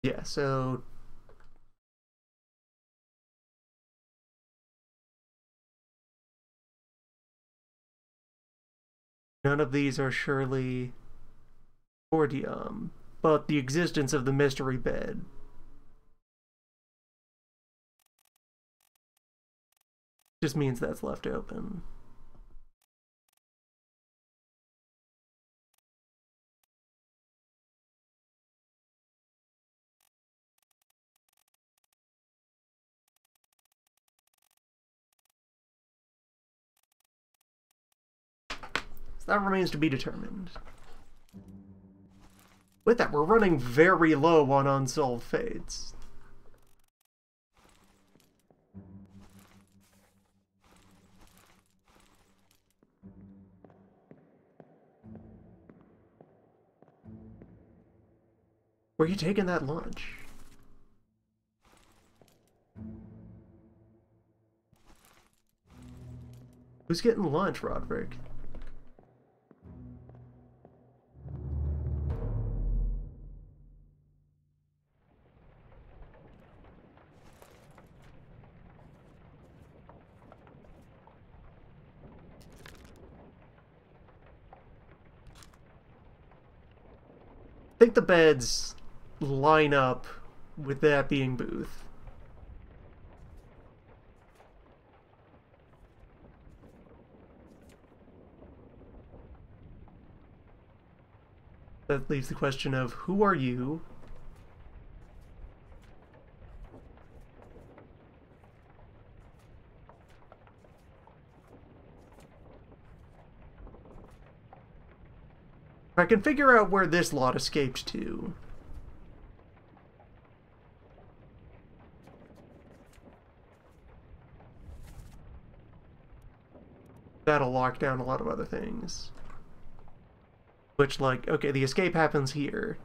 Yeah, so none of these are surely Ordium, but the existence of the mystery bed just means that's left open. So that remains to be determined. With that, we're running very low on unsolved fates. Where are you taking that lunch? Who's getting lunch, Roderick? I think the beds line up with that being Booth. That leaves the question of, who are you? I can figure out where this lot escaped to. That'll lock down a lot of other things. Which, like, okay, the escape happens here.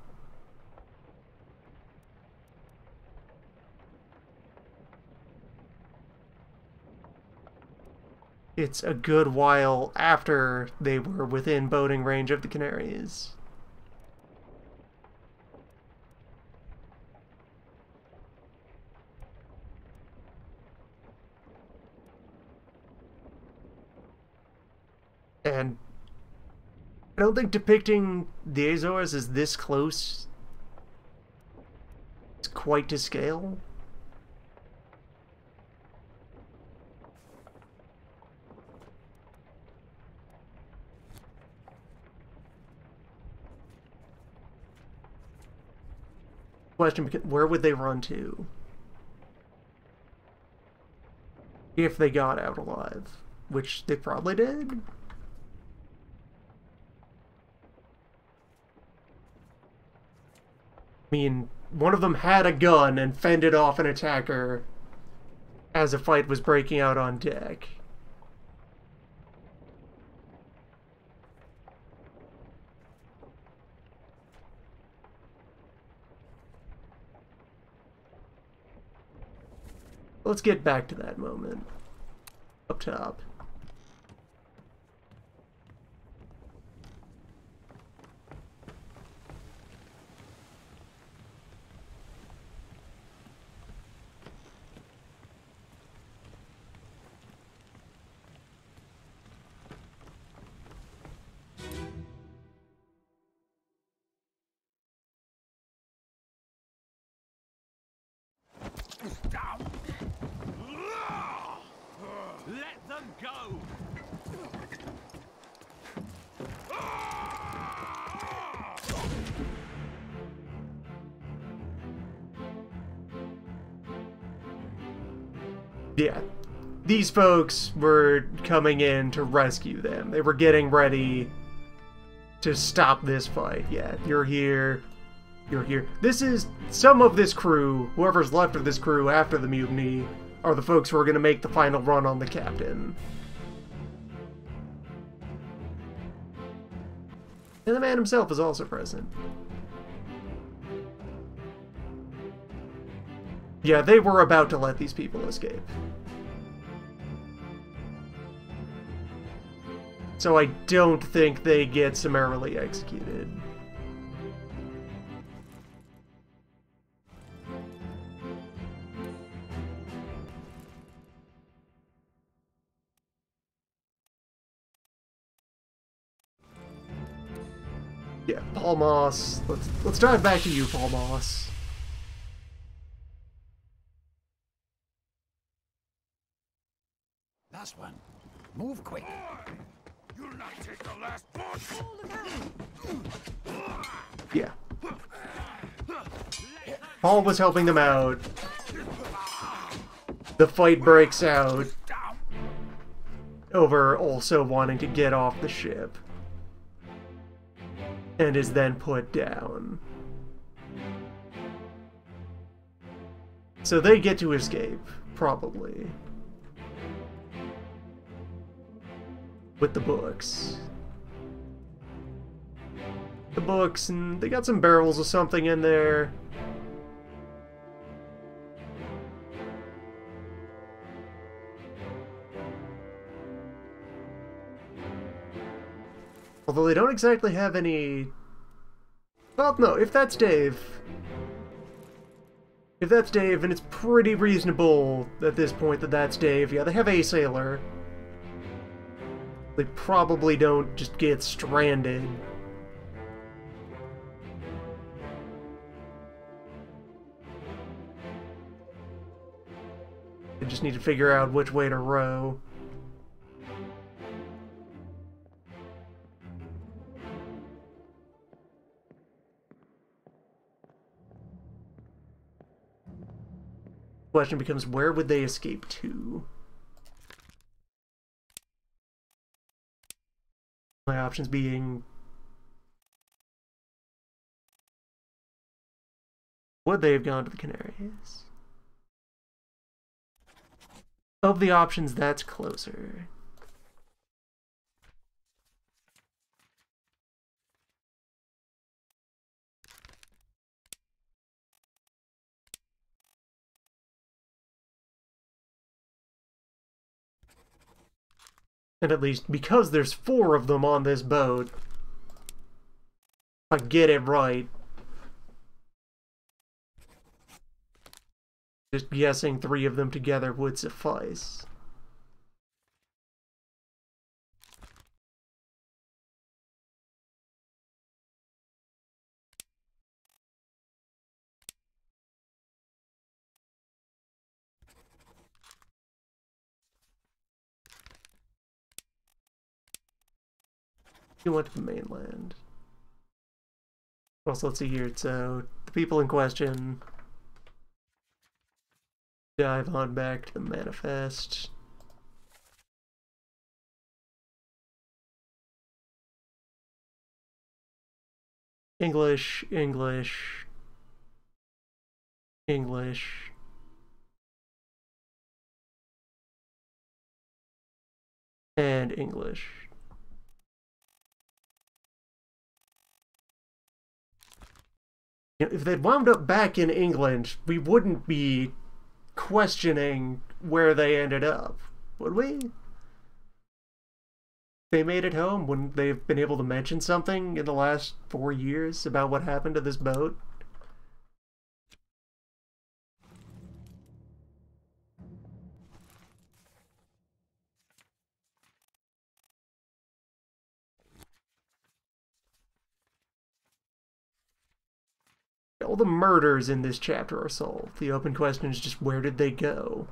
It's a good while after they were within boating range of the Canaries. And I don't think depicting the Azores as this close is quite to scale. Question, where would they run to if they got out alive? Which they probably did. I mean, one of them had a gun and fended off an attacker as a fight was breaking out on deck. Let's get back to that moment. Up top. them go! Yeah. These folks were coming in to rescue them. They were getting ready to stop this fight. Yeah, you're here. You're here. This is... Some of this crew, whoever's left of this crew after the mutiny, are the folks who are going to make the final run on the captain. And the man himself is also present. Yeah, they were about to let these people escape. So I don't think they get summarily executed. Yeah, Paul Moss. Let's dive back to you, Paul Moss. Last one. Move quick. You'll not take the last punch! Yeah. Paul was helping them out. The fight breaks out over also wanting to get off the ship. And is then put down. So they get to escape, probably. With the books. The books, and they got some barrels of something in there. Although they don't exactly have any... Well, no, if that's Dave... If that's Dave, and it's pretty reasonable at this point that that's Dave, yeah, they have a sailor. They probably don't just get stranded. They just need to figure out which way to row. Question becomes, where would they escape to? My options being... Would they have gone to the Canaries? Of the options, that's closer. And at least because there's 4 of them on this boat, if I get it right, just guessing 3 of them together would suffice. You went to the mainland. Also, let's see here. So, the people in question dive on back to the manifest. English, English, English. And English. You know, if they'd wound up back in England, we wouldn't be questioning where they ended up, would we? They made it home when they've been able to mention something in the last 4 years about what happened to this boat. All the murders in this chapter are solved. The open question is just, where did they go?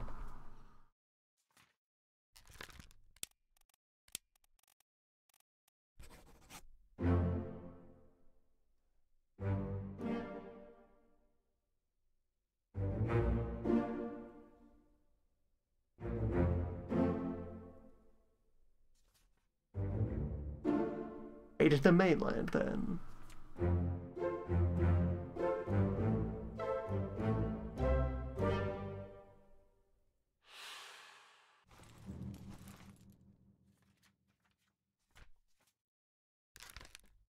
right to the mainland, then.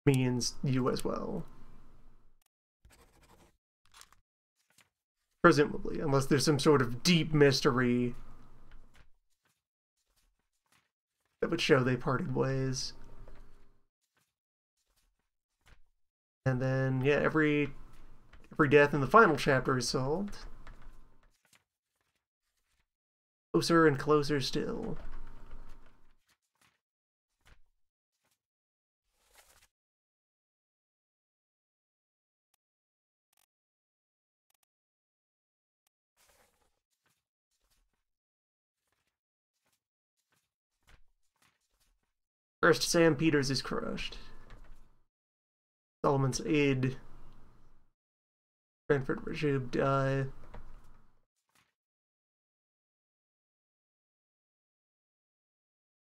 Means you as well. Presumably, unless there's some sort of deep mystery that would show they parted ways. And then, yeah, every death in the final chapter is solved. Closer and closer still. First, Sam Peters is crushed. Solomon's aide, Brentford Rajub, die.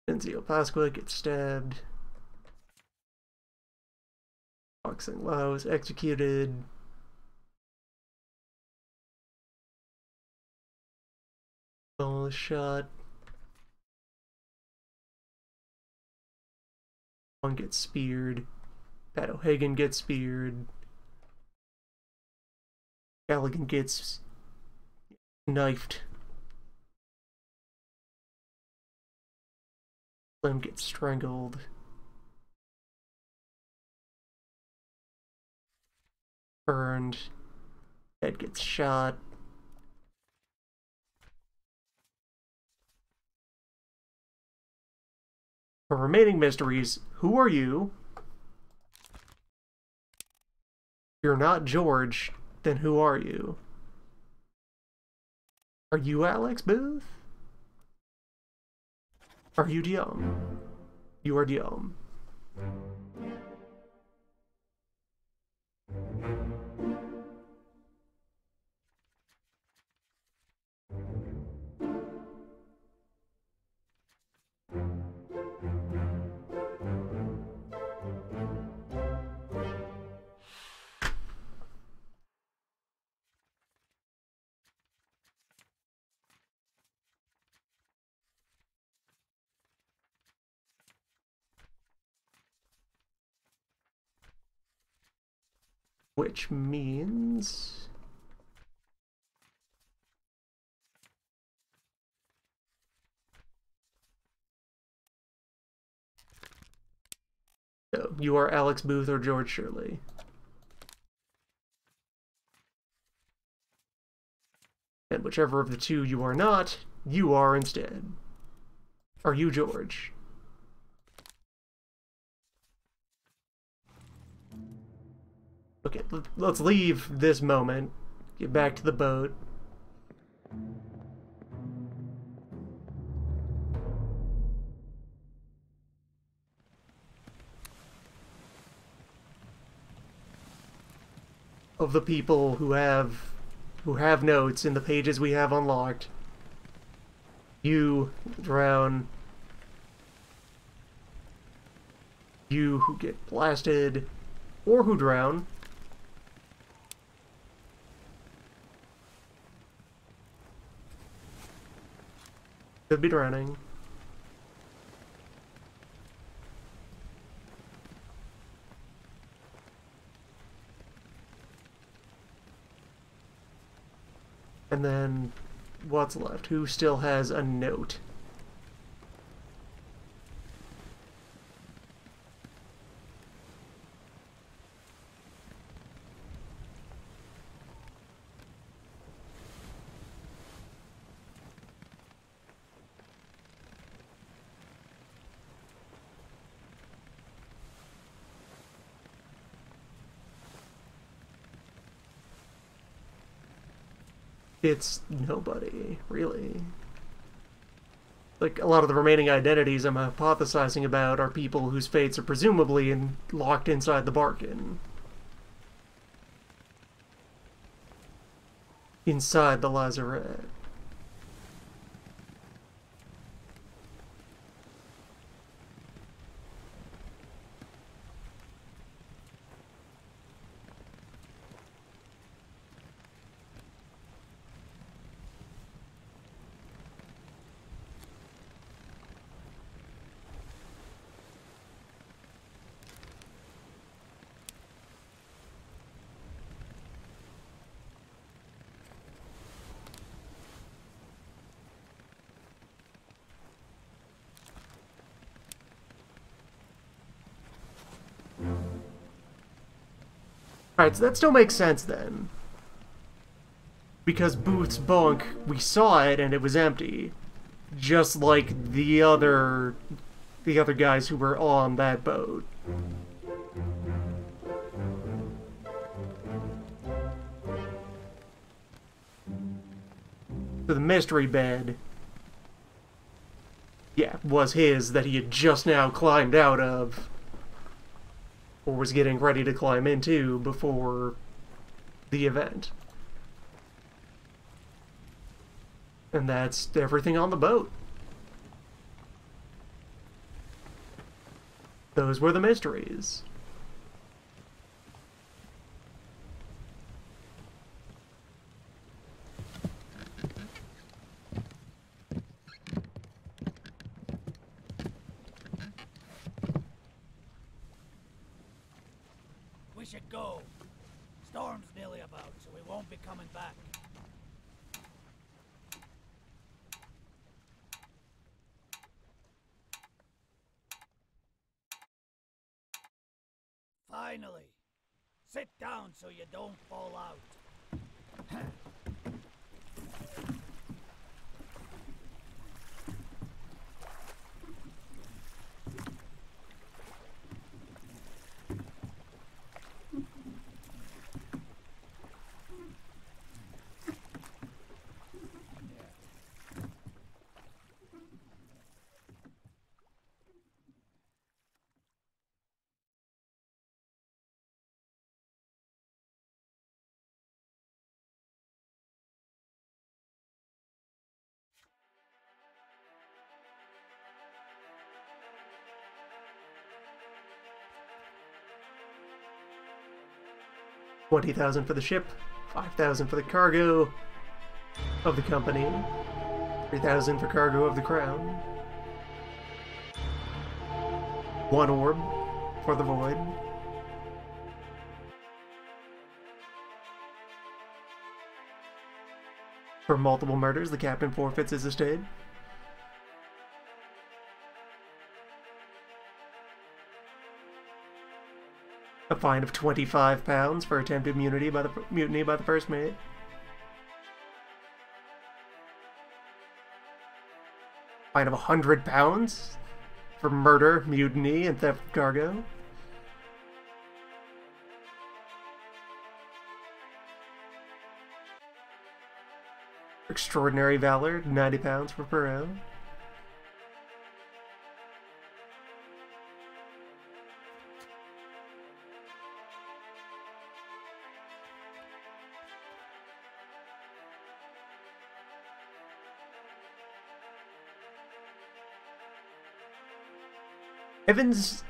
Enzio Pasqua gets stabbed. Boxing Lao is executed. All is shot. One gets speared. Pat O'Hagan gets speared. Galligan gets knifed. Slim gets strangled. Burned. Ed gets shot. For remaining mysteries, who are you? If you're not George, then who are you? Are you Alex Booth? Are you Diom? You are Diom. Which means... So, you are Alex Booth or George Shirley. And whichever of the two you are not, you are instead. Are you George? Okay, let's leave this moment, get back to the boat. Of the people who have notes in the pages we have unlocked, you drown, you who get blasted, or who drown, could be drowning. And then, what's left? Who still has a note? It's nobody, really. Like, a lot of the remaining identities I'm hypothesizing about are people whose fates are presumably locked inside the Barkin. Inside the Lazaret. Alright, so that still makes sense then. Because Booth's bunk, we saw it and it was empty. Just like the other guys who were on that boat. So the mystery bed, yeah, was his that he had just now climbed out of, or was getting ready to climb into before the event. And that's everything on the boat. Those were the mysteries. We should go. Storm's nearly about, so we won't be coming back. Finally. Sit down so you don't fall out. $20,000 for the ship, $5,000 for the cargo of the company, $3,000 for cargo of the crown, 1 orb for the void, for multiple murders, the captain forfeits his estate. A fine of £25 for attempted mutiny by the first mate. Fine of £100 for murder, mutiny, and theft of cargo. Extraordinary valor, £90 for Perot. Evans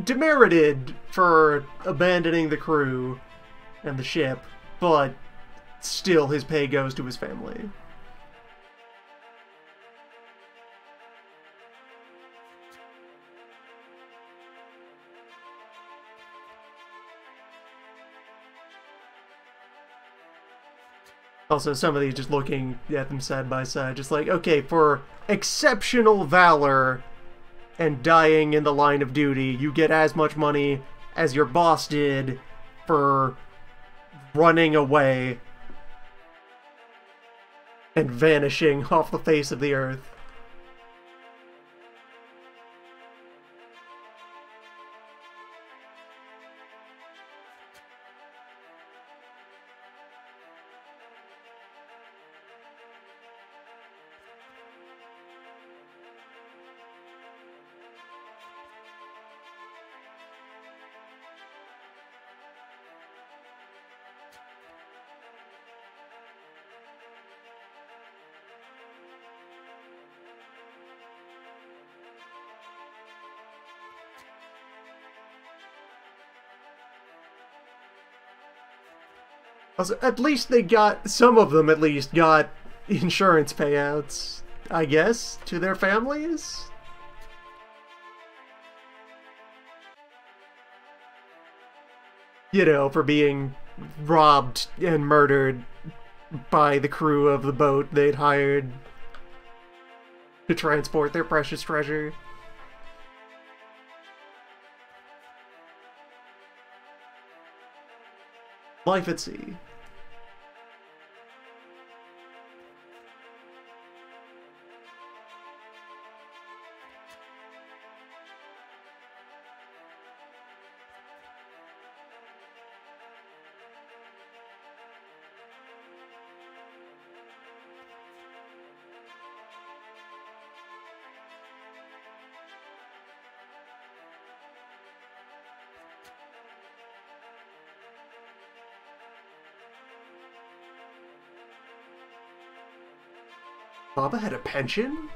demerited for abandoning the crew and the ship, but still his pay goes to his family. Also, some of these just looking at them side by side, just like, okay, for exceptional valor and dying in the line of duty, you get as much money as your boss did for running away and vanishing off the face of the earth. Also, at least they got, some of them at least got insurance payouts, I guess, to their families? You know, for being robbed and murdered by the crew of the boat they'd hired to transport their precious treasure. Life at sea. Baba had a pension?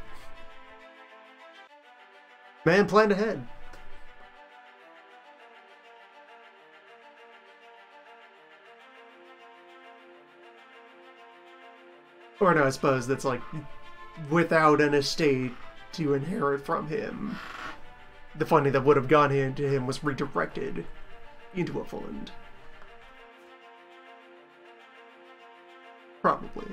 Man planned ahead. Or no, I suppose that's like without an estate to inherit from him. The funding that would have gone into him was redirected into a fund. Probably.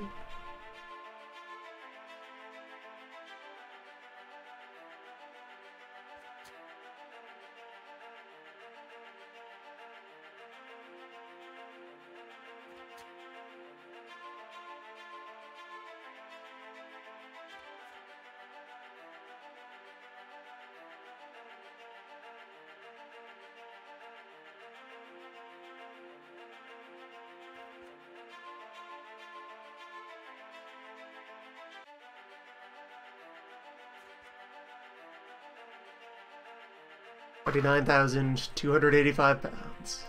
£29,285.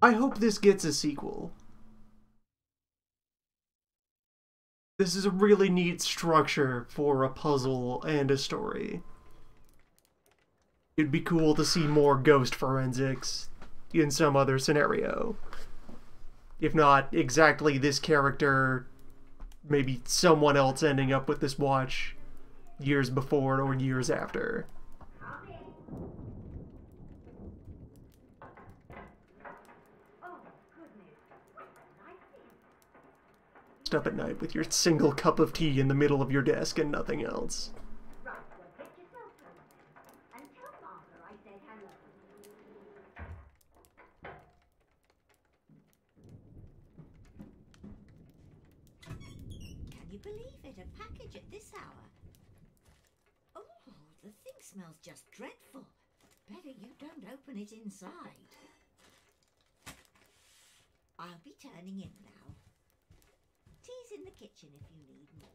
I hope this gets a sequel. This is a really neat structure for a puzzle and a story. It'd be cool to see more ghost forensics in some other scenario. If not exactly this character, maybe someone else ending up with this watch years before or years after. Up at night with your single cup of tea in the middle of your desk and nothing else. Can you believe it? A package at this hour? Oh, the thing smells just dreadful. Better you don't open it inside. I'll be turning in now. Tea's in the kitchen if you need more.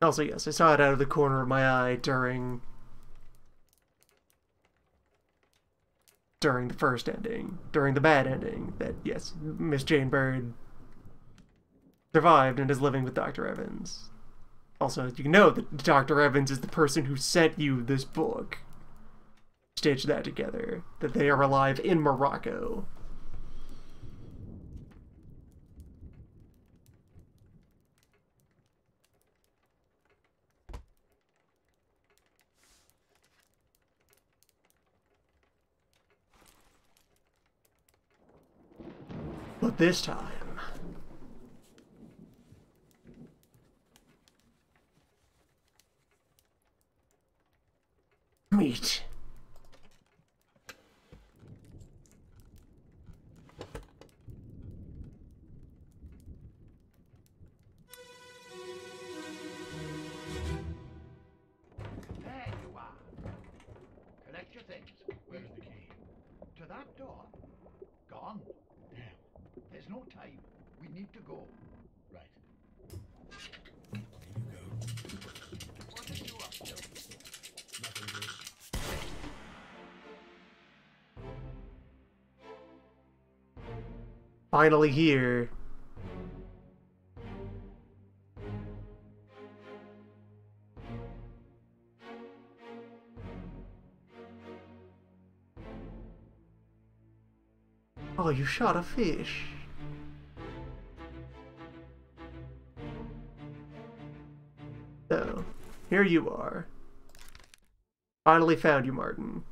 Also, yes, I saw it out of the corner of my eye during the first ending, during the bad ending, that, yes, Miss Jane Bird survived and is living with Dr. Evans. Also, you know that Dr. Evans is the person who sent you this book. Stitch that together, that they are alive in Morocco. But this time... meat. There you are. Collect your things. Where's the key? To that door. Gone. Damn. This There's no time. We need to go. Right. What are you up to? Nothing good. Finally here. Oh, you shot a fish. So, here you are. Finally found you, Martin.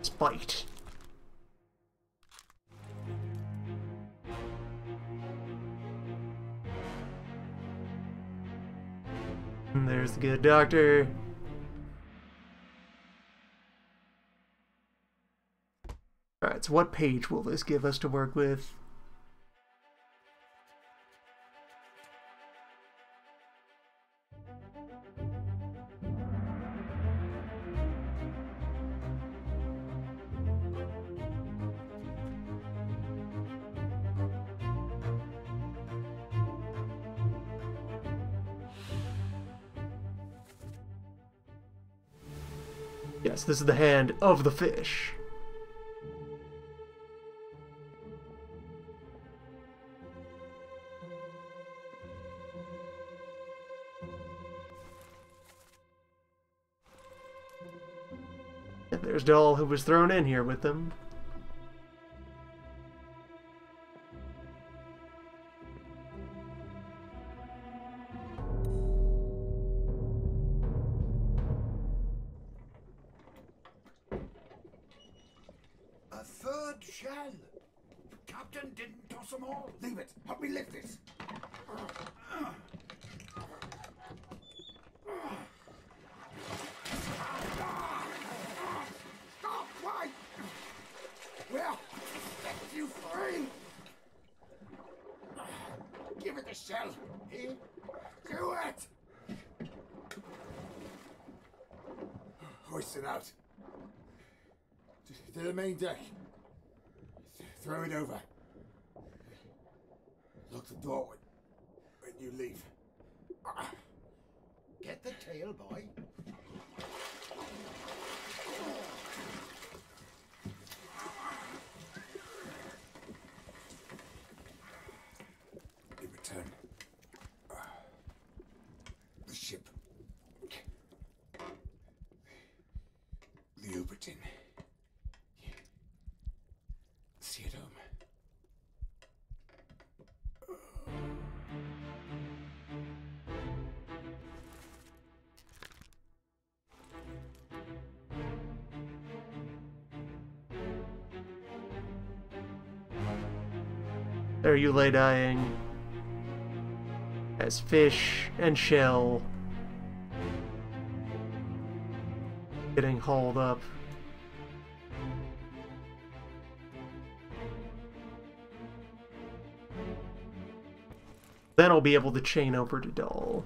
Spite. And there's the good doctor. Alright, so what page will this give us to work with? Yes, this is the hand of the fish. And there's Doll, who was thrown in here with them. A third shell. The captain didn't toss them all. Leave it. Help me lift this. Stop! Why? Well, set you free. Give it the shell. Here. Do it. Hoist it out. To the main deck. Throw it over. Lock the door when you leave. Get the tail, boy. You return. The ship. The Obra Dinn. See it home. There you lay dying, as fish and shell getting hauled up. Then I'll be able to chain over to Doll.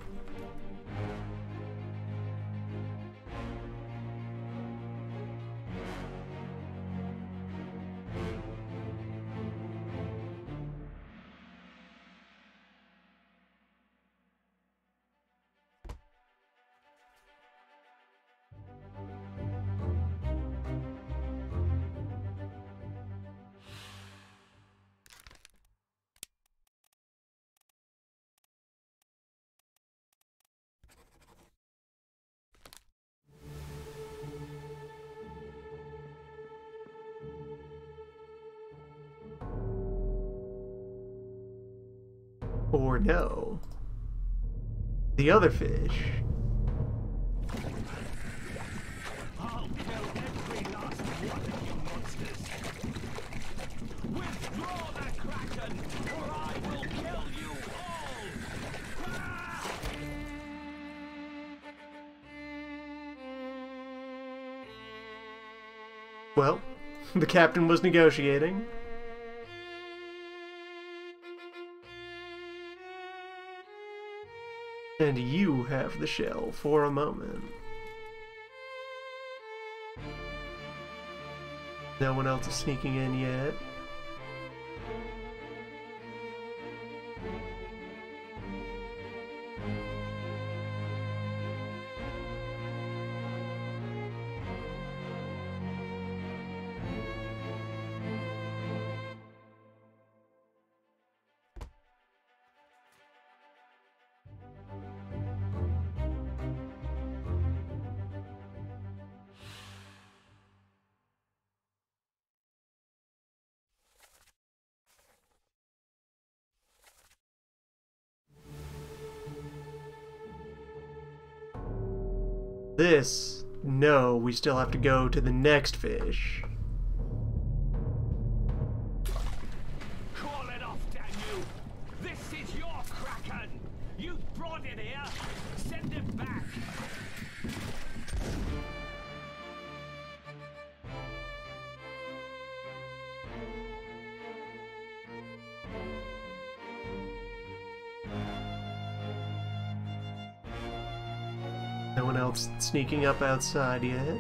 Or no. The other fish. I'll kill every last one of you monsters. Withdraw the Kraken, or I will kill you all! Ah! Well, the captain was negotiating. And you have the shell for a moment. No one else is sneaking in yet. This, no, we still have to go to the next fish. Call it off, damn you! This is your Kraken! You brought it here! Send it back! No one else sneaking up outside yet.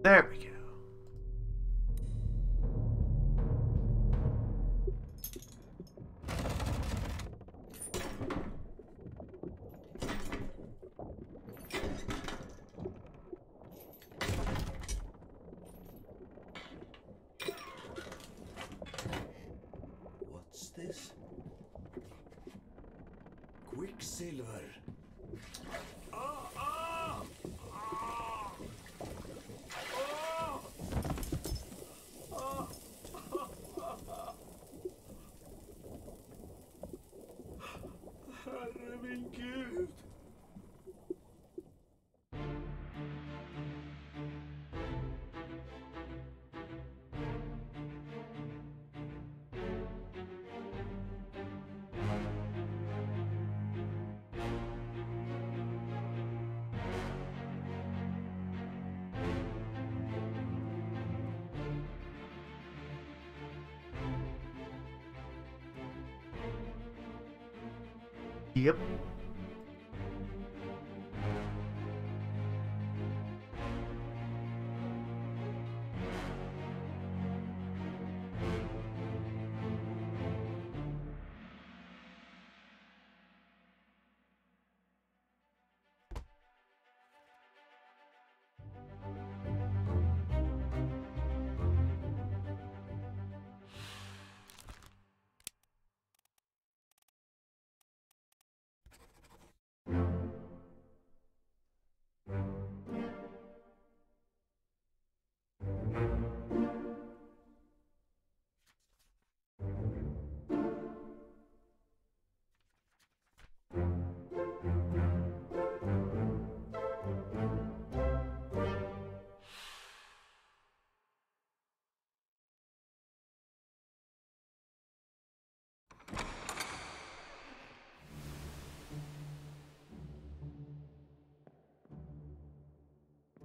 There we go. What's this? Quicksilver. Herregud. Yep.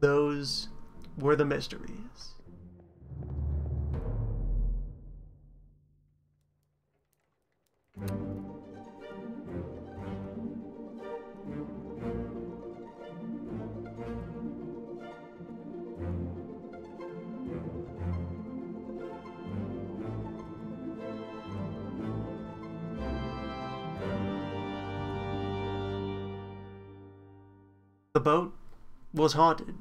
Those were the mysteries. The boat was haunted.